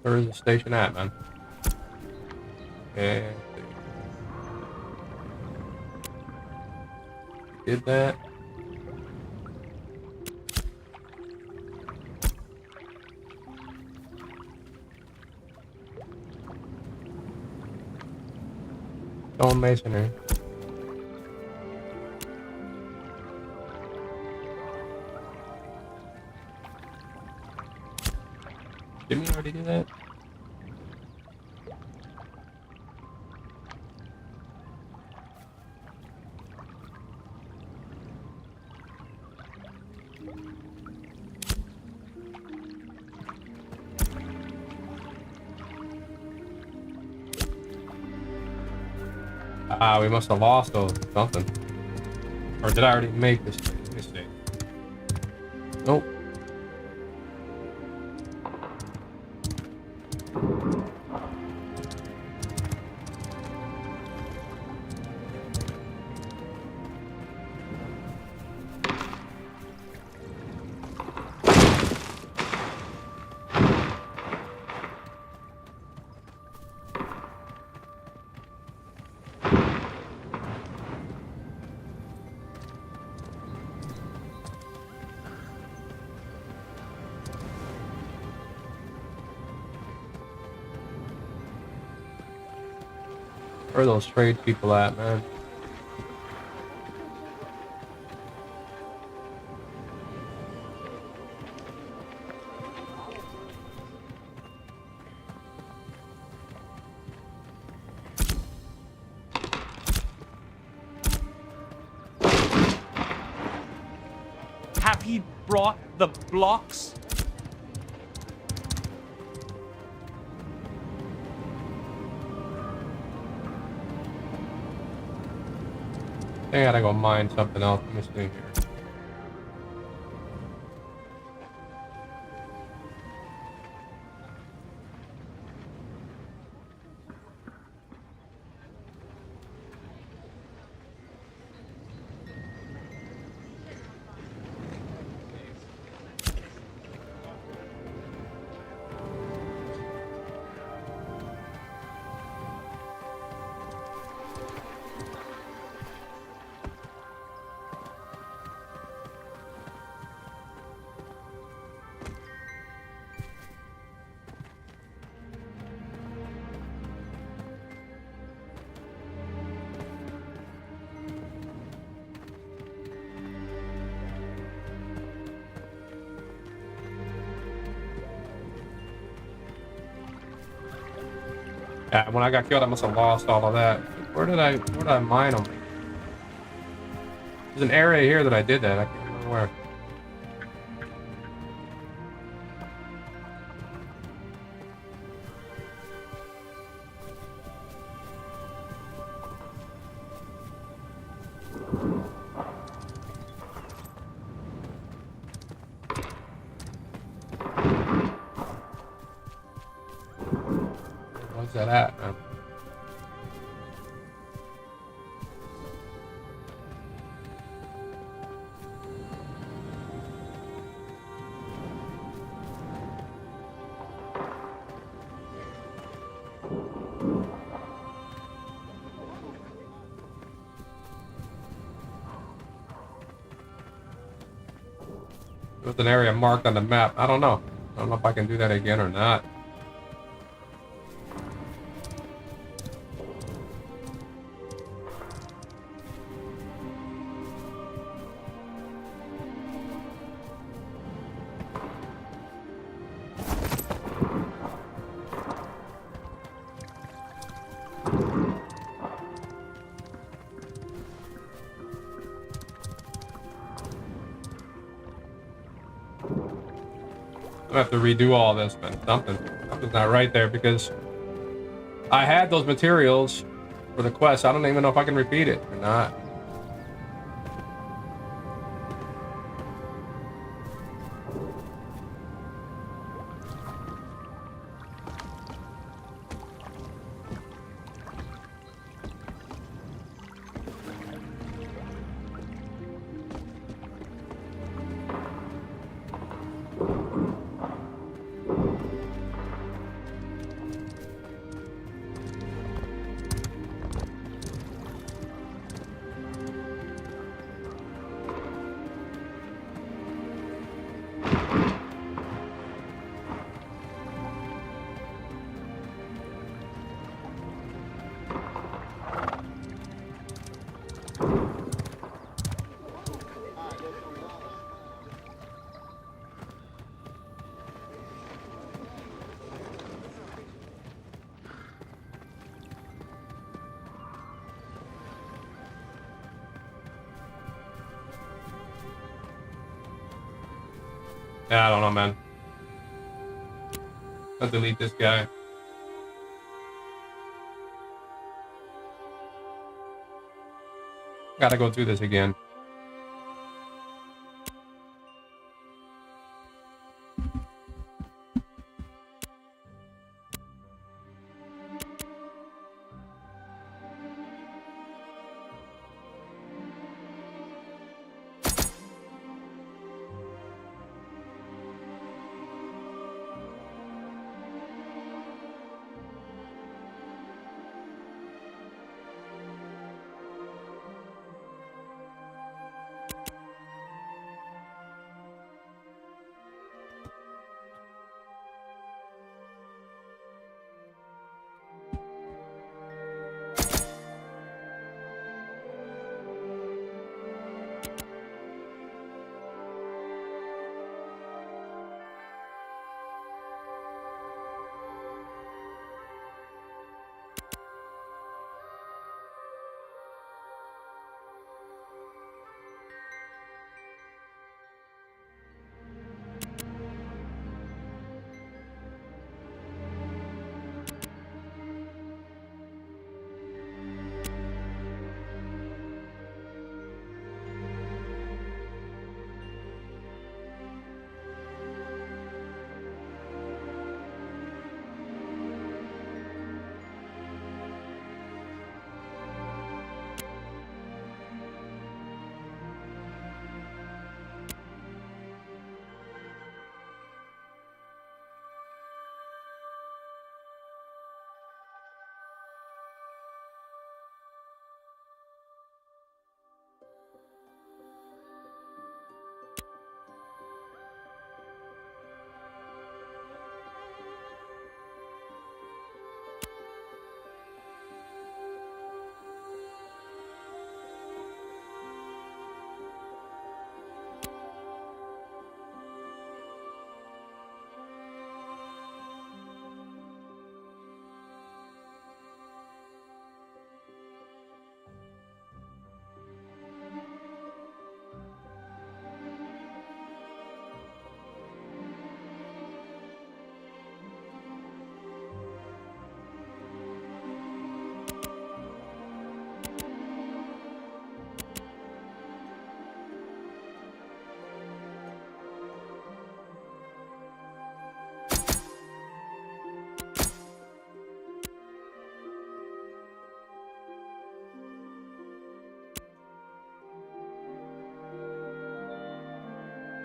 Where is the station at, man? Okay. Did that. Stone masonry. Didn't we already do that? Ah, we must have lost those something. Or did I already make this mistake? Nope. Where are those trade people at, man? Have he brought the blocks? I gotta go mine something else. Let me see here. Yeah, when I got killed, I must have lost all of that. Where did I mine them? There's an area here that I did that. I can't remember where. Where's that at, man? There's an area marked on the map. I don't know. I don't know if I can do that again or not. I have to redo all this, man. Something's not right there because I had those materials for the quest. I don't even know if I can repeat it or not. Yeah, I don't know, man. I'll delete this guy. Gotta go through this again.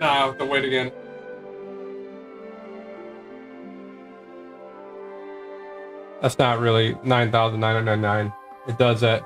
Nah, I'll have to wait again. That's not really 9,999. It does that.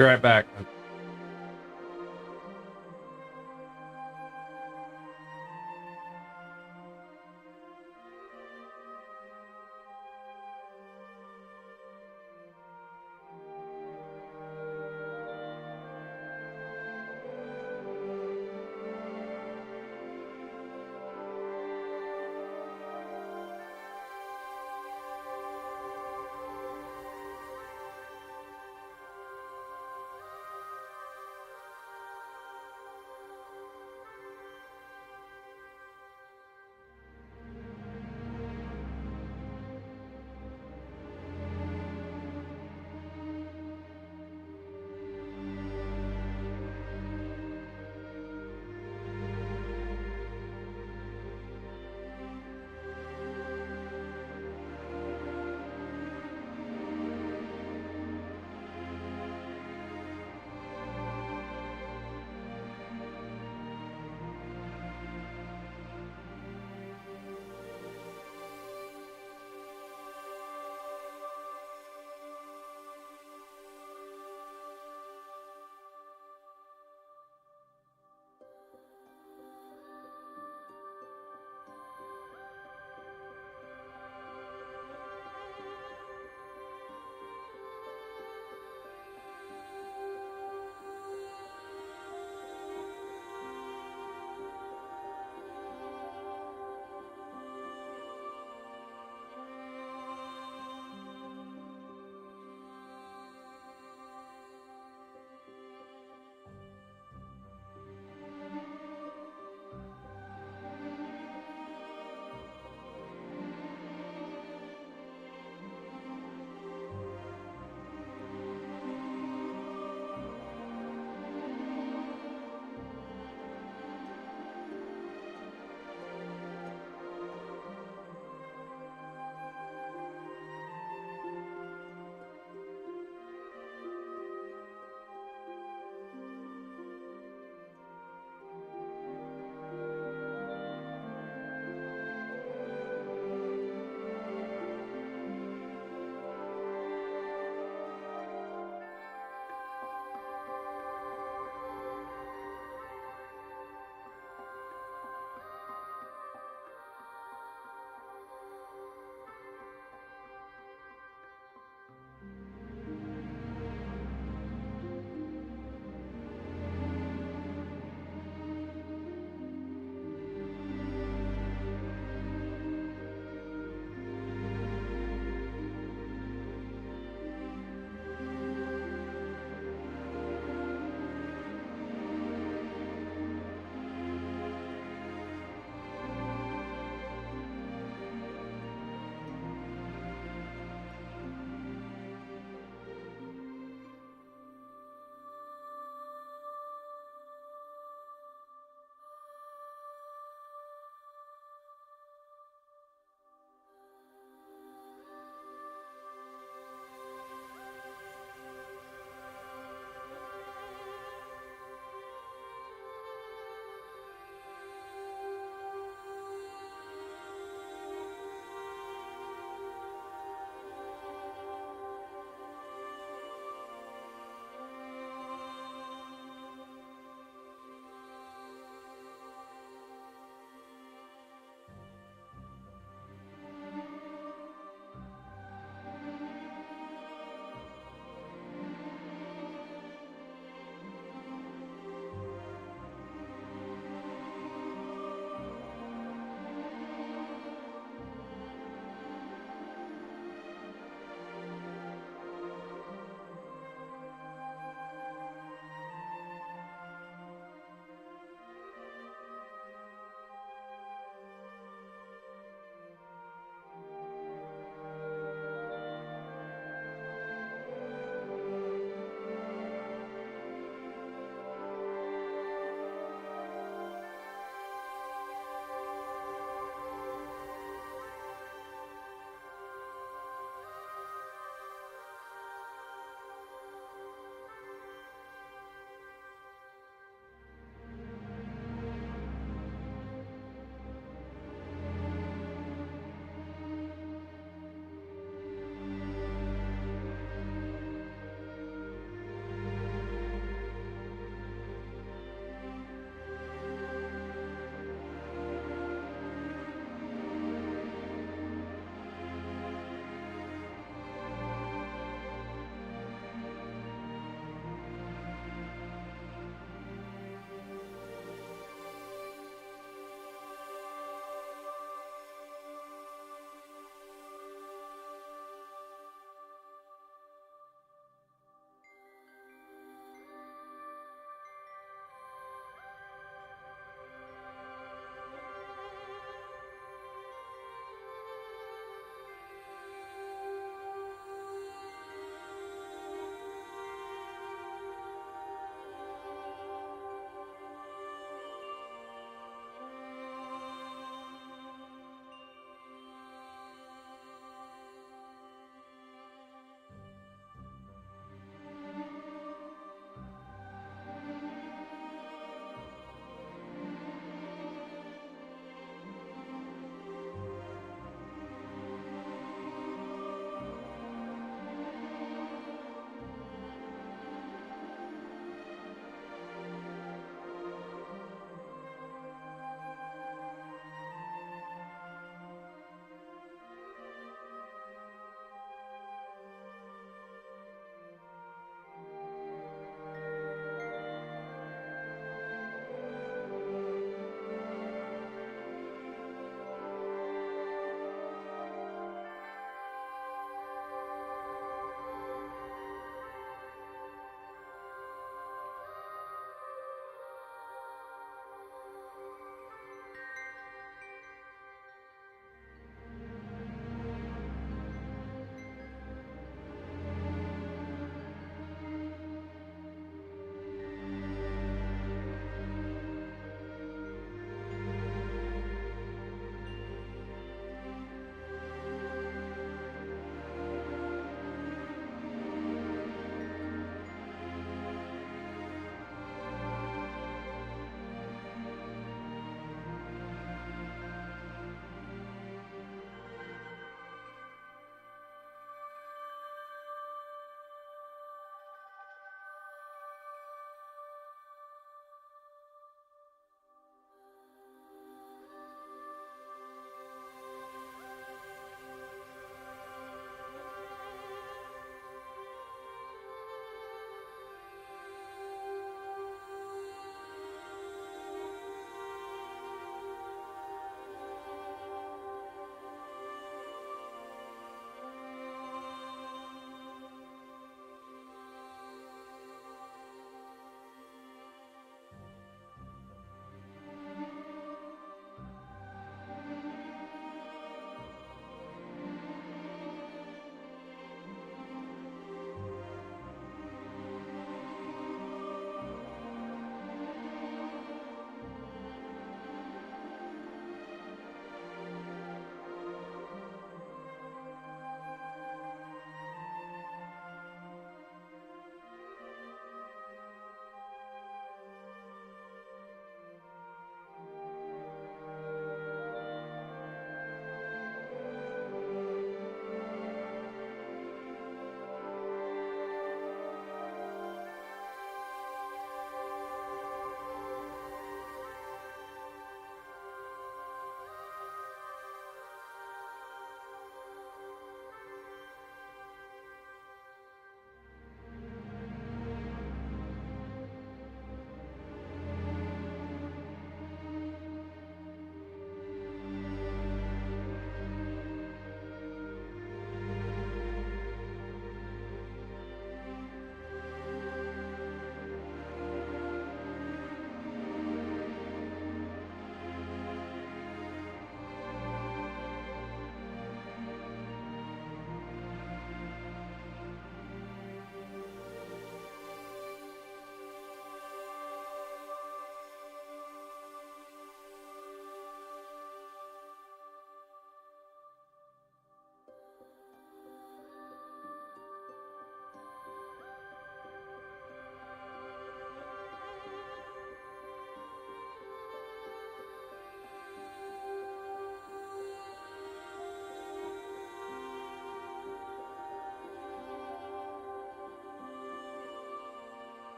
Be right back.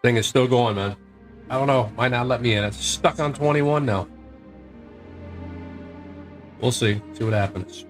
Thing is still going, man. I don't know. Might not let me in. It's stuck on 21 now. We'll see. See what happens.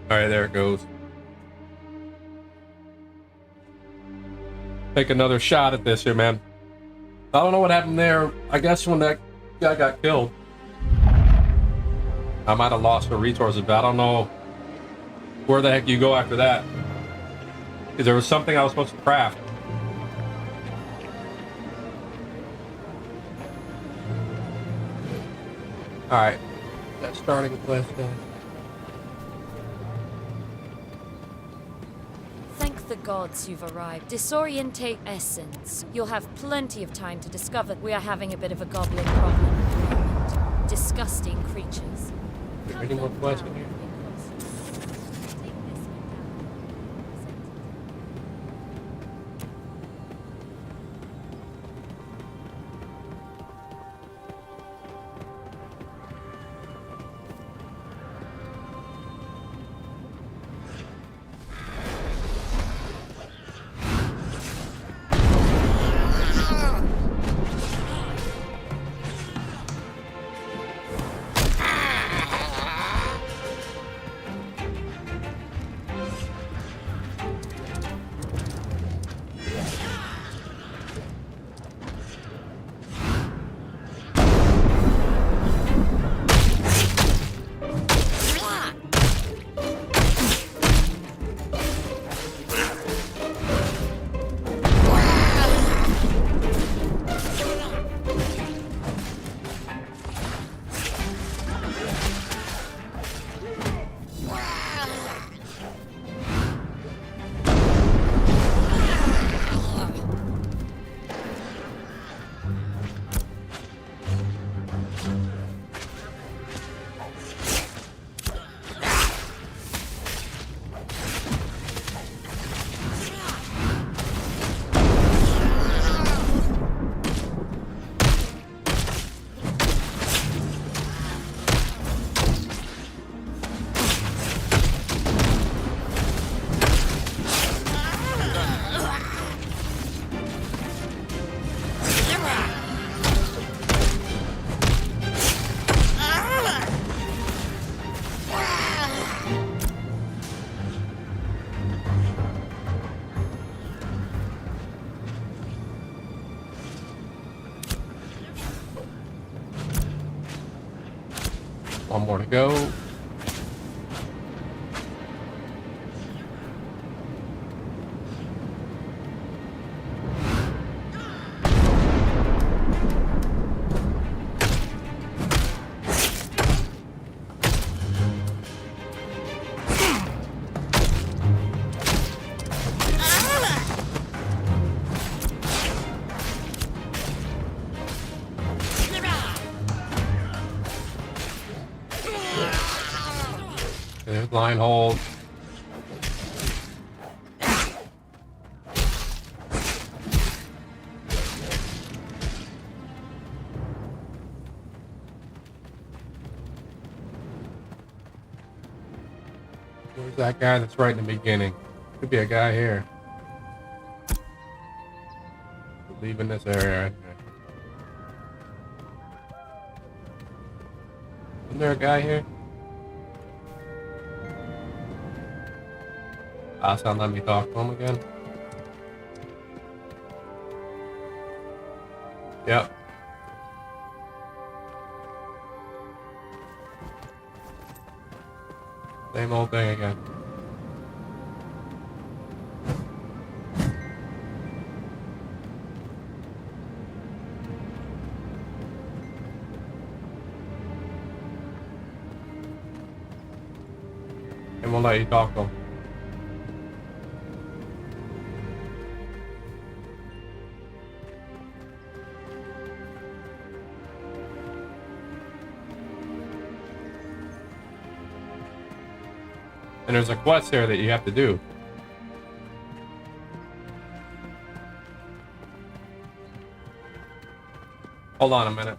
All right, there it goes. Take another shot at this here, man. I don't know what happened there. I guess when that guy got killed, I might have lost the resources, but I don't know where the heck you go after that. Because there was something I was supposed to craft. All right, that's starting with last guy. Thank the gods you've arrived. Disorientate essence. You'll have plenty of time to discover we are having a bit of a goblin problem at the moment. Disgusting creatures. Any more questions here? One more to go. There's line hold. Where's that guy that's right in the beginning? Could be a guy here. Leaving this area right there. Isn't there a guy here? Ah, sound let me talk to him again. Yep. Same old thing again. And we'll let you talk to him. And there's a quest here that you have to do. Hold on a minute.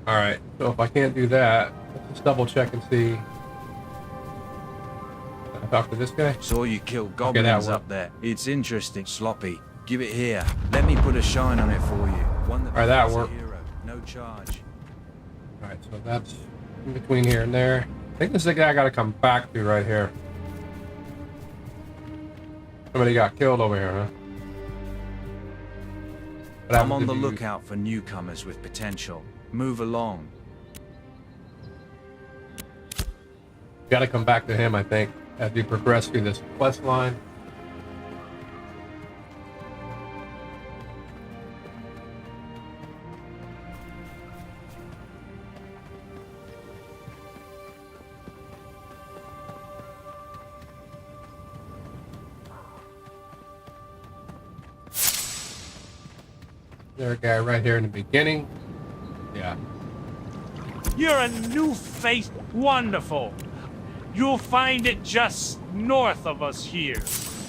Alright, so if I can't do that, let's just double check and see. Can I talk to this guy? Saw you kill that goblins worked. up there. It's interesting. Sloppy. Give it here. Let me put a shine on it for you. One that Alright, that becomes a worked. hero. No charge. Alright, so that's in between here and there. I think this is the guy I gotta come back to right here. Somebody got killed over here, huh? What I'm happens on if the you- lookout for newcomers with potential. Move along. Gotta come back to him, I think, as we progress through this quest line. There's a guy right here in the beginning. Yeah. You're a new face. Wonderful. You'll find it just north of us here,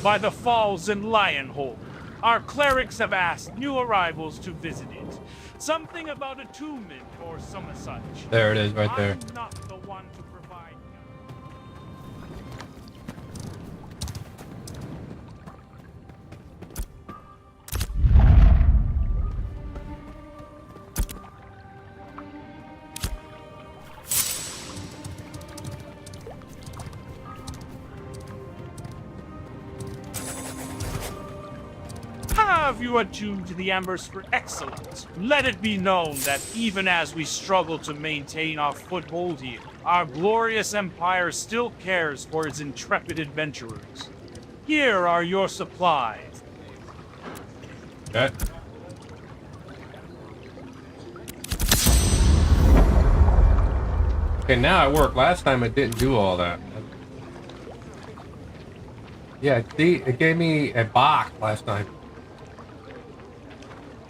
by the falls in Lionhold. Our clerics have asked new arrivals to visit it. Something about attunement or some such. There it is, right there. I'm not the one to provide. Have you attuned to the embers for excellence? Let it be known that even as we struggle to maintain our foothold here, our glorious empire still cares for its intrepid adventurers. Here are your supplies. Okay. Okay, now it worked. Last time it didn't do all that. Yeah, see, it gave me a box last time.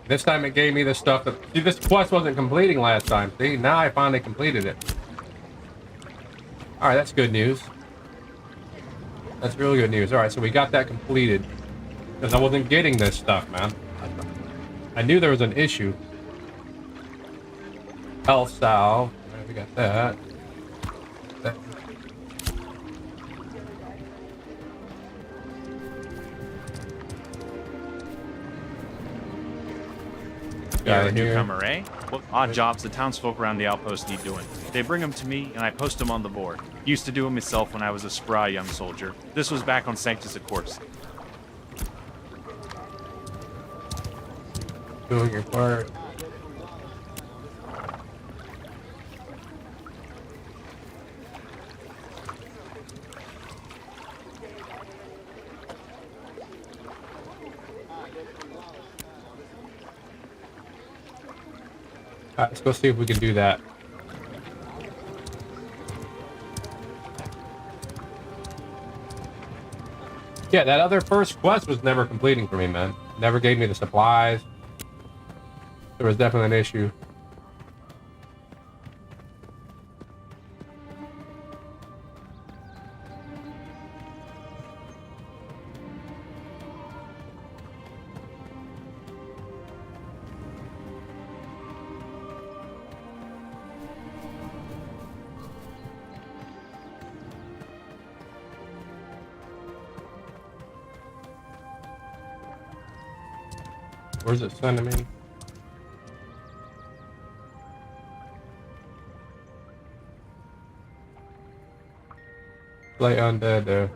This time it gave me the stuff that... See, this quest wasn't completing last time. See, now I finally completed it. All right, that's good news. That's really good news. All right, so we got that completed. Because I wasn't getting this stuff, man. I knew there was an issue. Health salve. All right, we got that. You're a newcomer, eh? What odd jobs the townsfolk around the outpost need doing? They bring them to me, and I post them on the board. Used to do them myself when I was a spry young soldier. This was back on Sanctus of Corpse. Doing your part. Alright, let's go see if we can do that. Yeah, that other first quest was never completing for me, man. Never gave me the supplies. There was definitely an issue. Where's it sending me? Play undead there.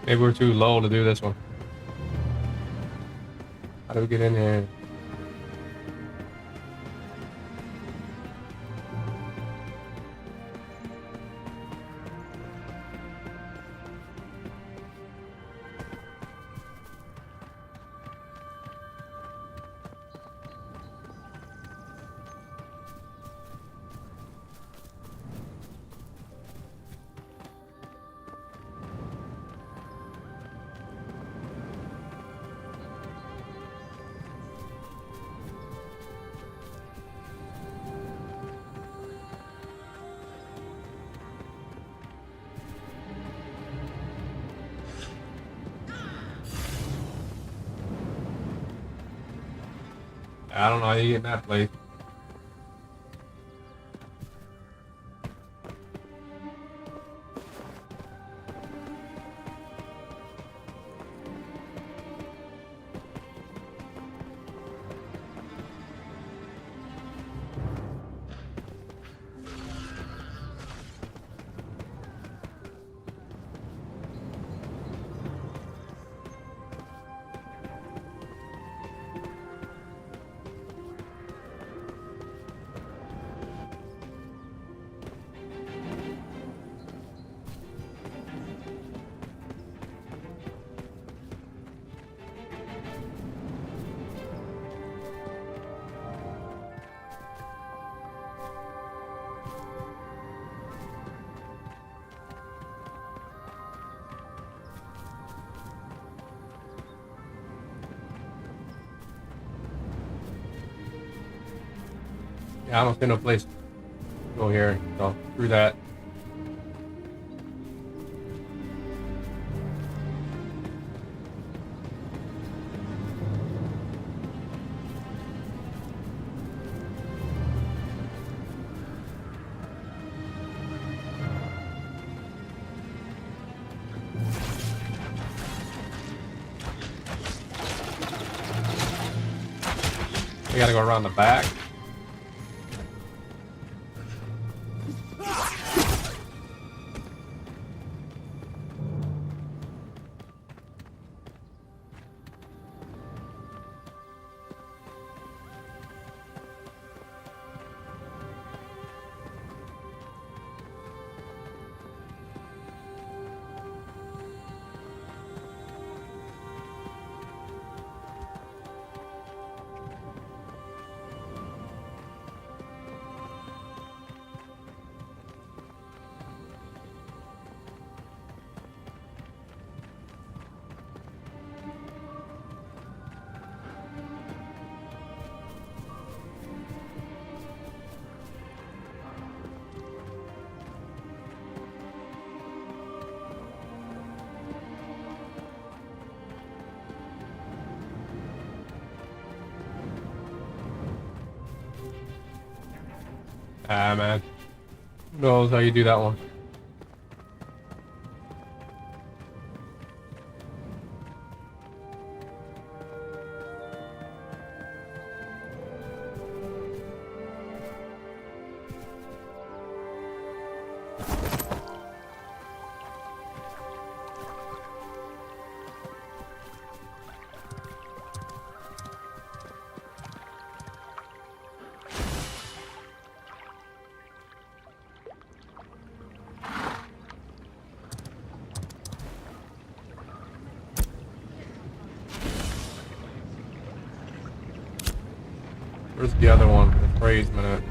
Maybe we're too low to do this one. How do we get in here? I don't know how you get in that place. Yeah, I don't see no place to go here, so through that. We gotta go around the back. Ah, man. Who knows how you do that one? Where's the other one? The praise minute.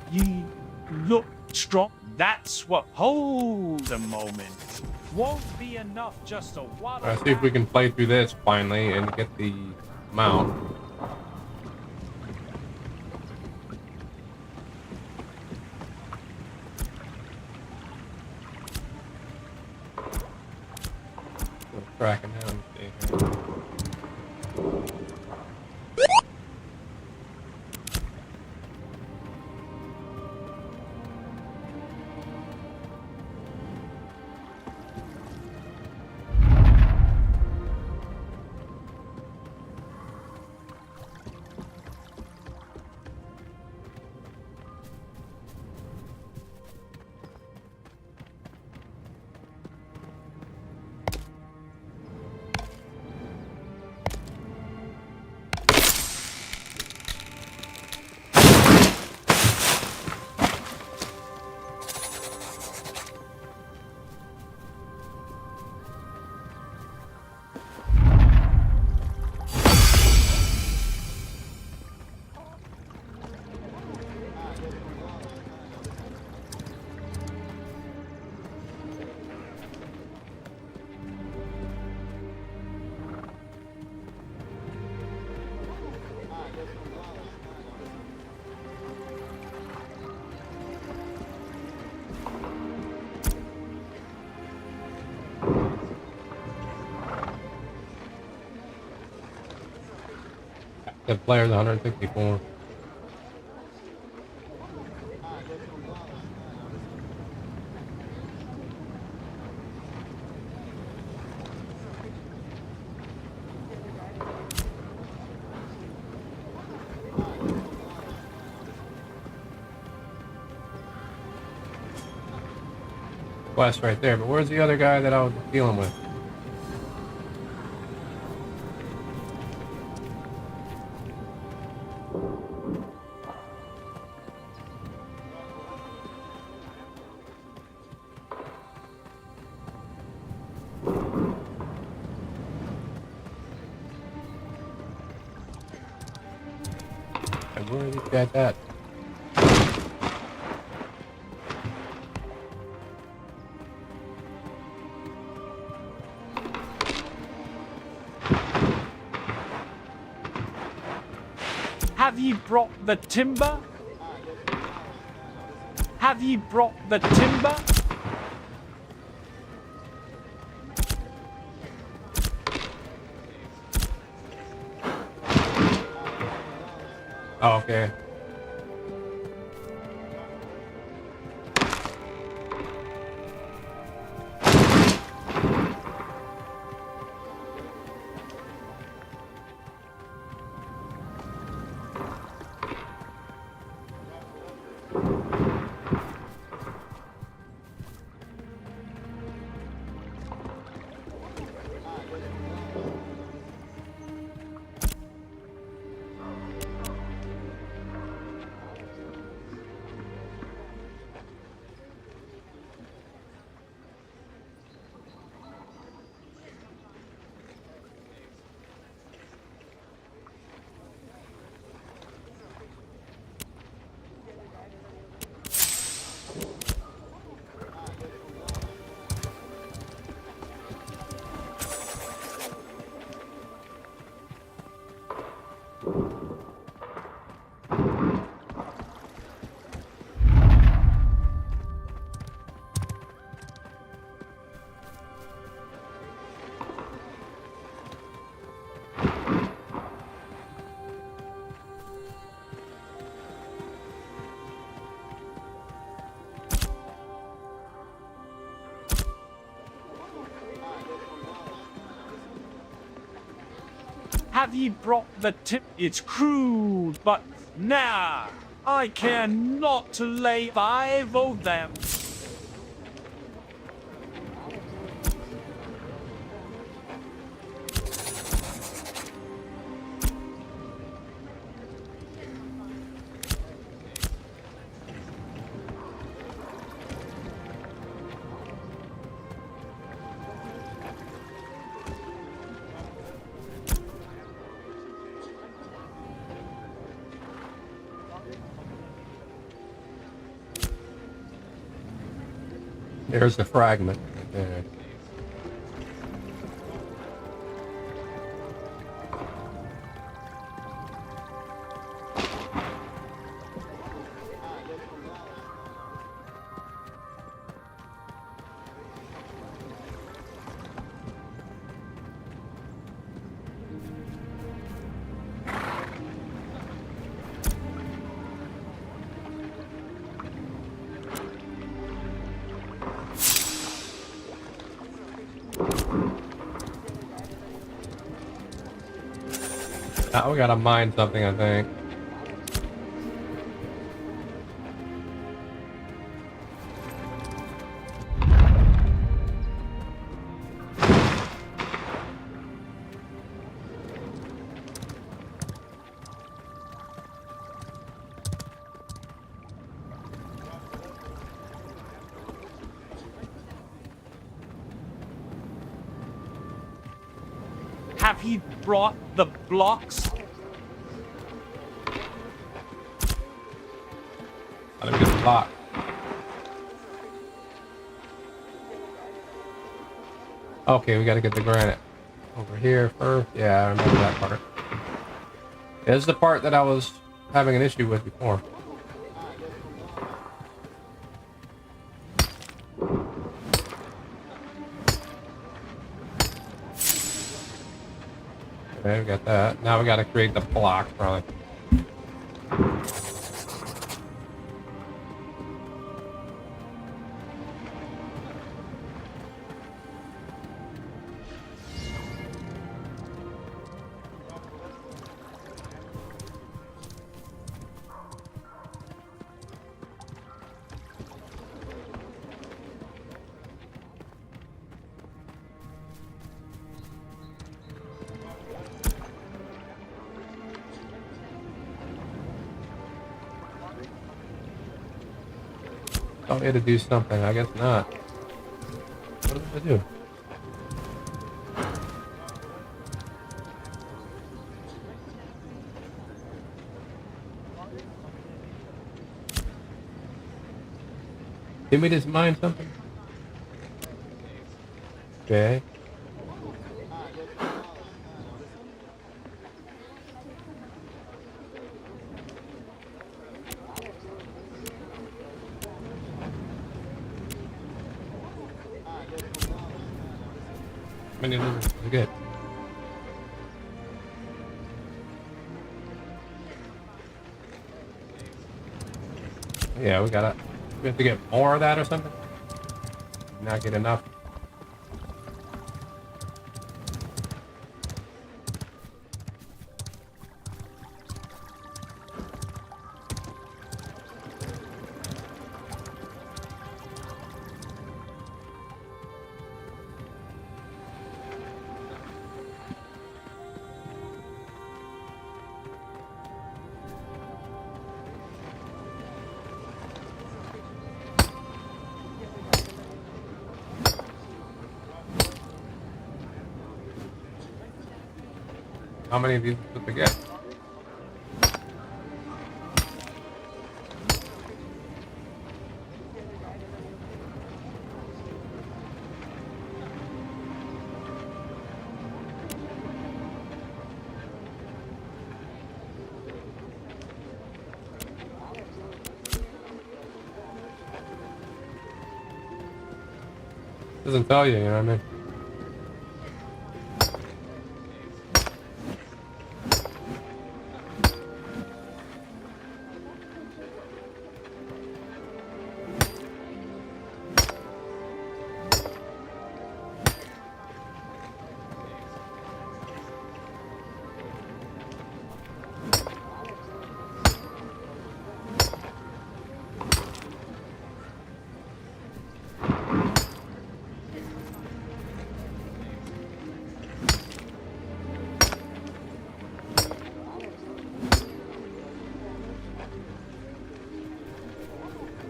Ye look strong. That's what. Hold a moment. Won't be enough just to waddle. Let's see if we can play through this finally and get the mount. Tracking down. The player's 164. Quest right there, but where's the other guy that I was dealing with? And where are these guys at? Have ye brought the timber? Have ye brought the timber? Oh, okay. Have ye brought the tip? It's crude, but nah, I care not to lay 5 o' them. There's the fragment right there. Now we gotta mine something, I think. Have he brought the blocks? Let me get the block. Okay, we gotta get the granite over here first. Yeah, I remember that part. This is the part that I was having an issue with before. Okay, we got that. Now we gotta create the block, probably. Oh, we had to do something. I guess not. What did I do? Did we just mine something? Okay. How many lizards did we get? Yeah, we have to get more of that or something? Not get enough. How many of these did we get? Doesn't tell you, you know what I mean?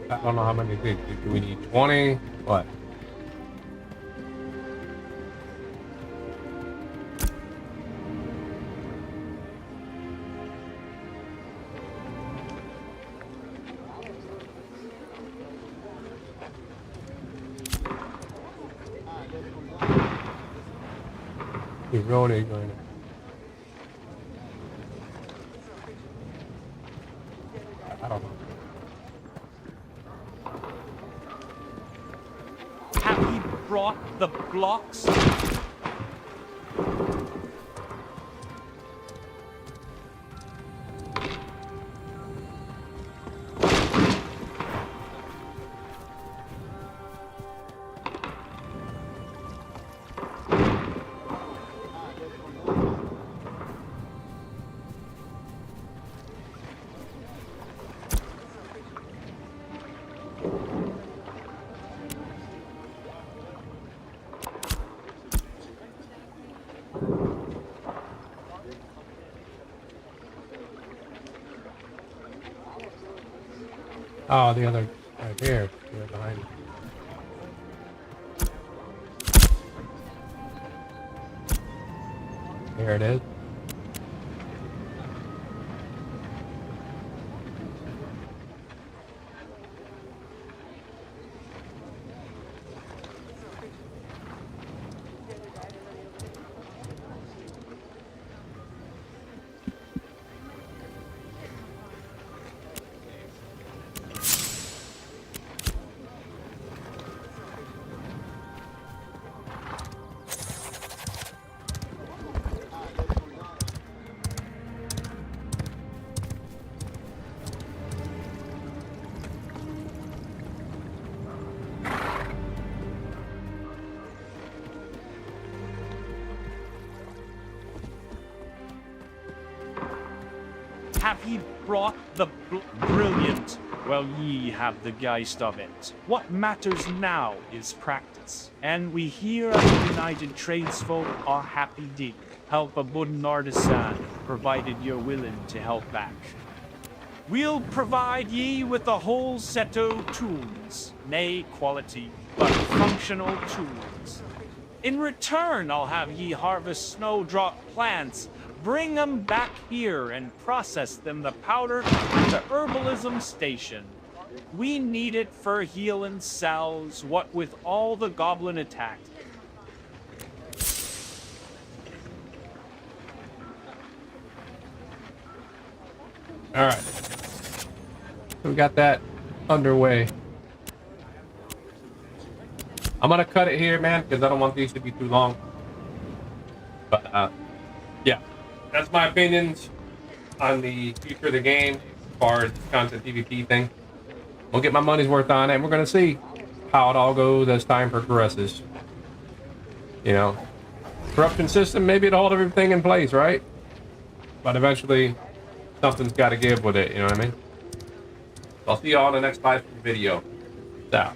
I don't know how many things. Do we need 20? What? You really going to... I don't know. Have ye brought the blocks? Oh, the other right here. Right behind you. Here it is. Have ye brought the brilliant? Well, ye have the geist of it. What matters now is practice. And we here at the United Tradesfolk are happy to help a wooden artisan, provided you're willing to help back. We'll provide ye with the whole set of tools, nay quality, but functional tools. In return, I'll have ye harvest snowdrop plants, bring them back here and process them to powder at the herbalism station. We need it for healing cells, what with all the goblin attacks. All right. So we got that underway. I'm gonna cut it here, man, because I don't want these to be too long. But yeah, that's my opinions on the future of the game as far as this content PvP thing. We'll get my money's worth on it, and we're gonna see how it all goes as time progresses. You know, corruption system, maybe it'll hold everything in place, right? But eventually, something's got to give with it. You know what I mean? So I'll see you all in the next live stream video. Peace out.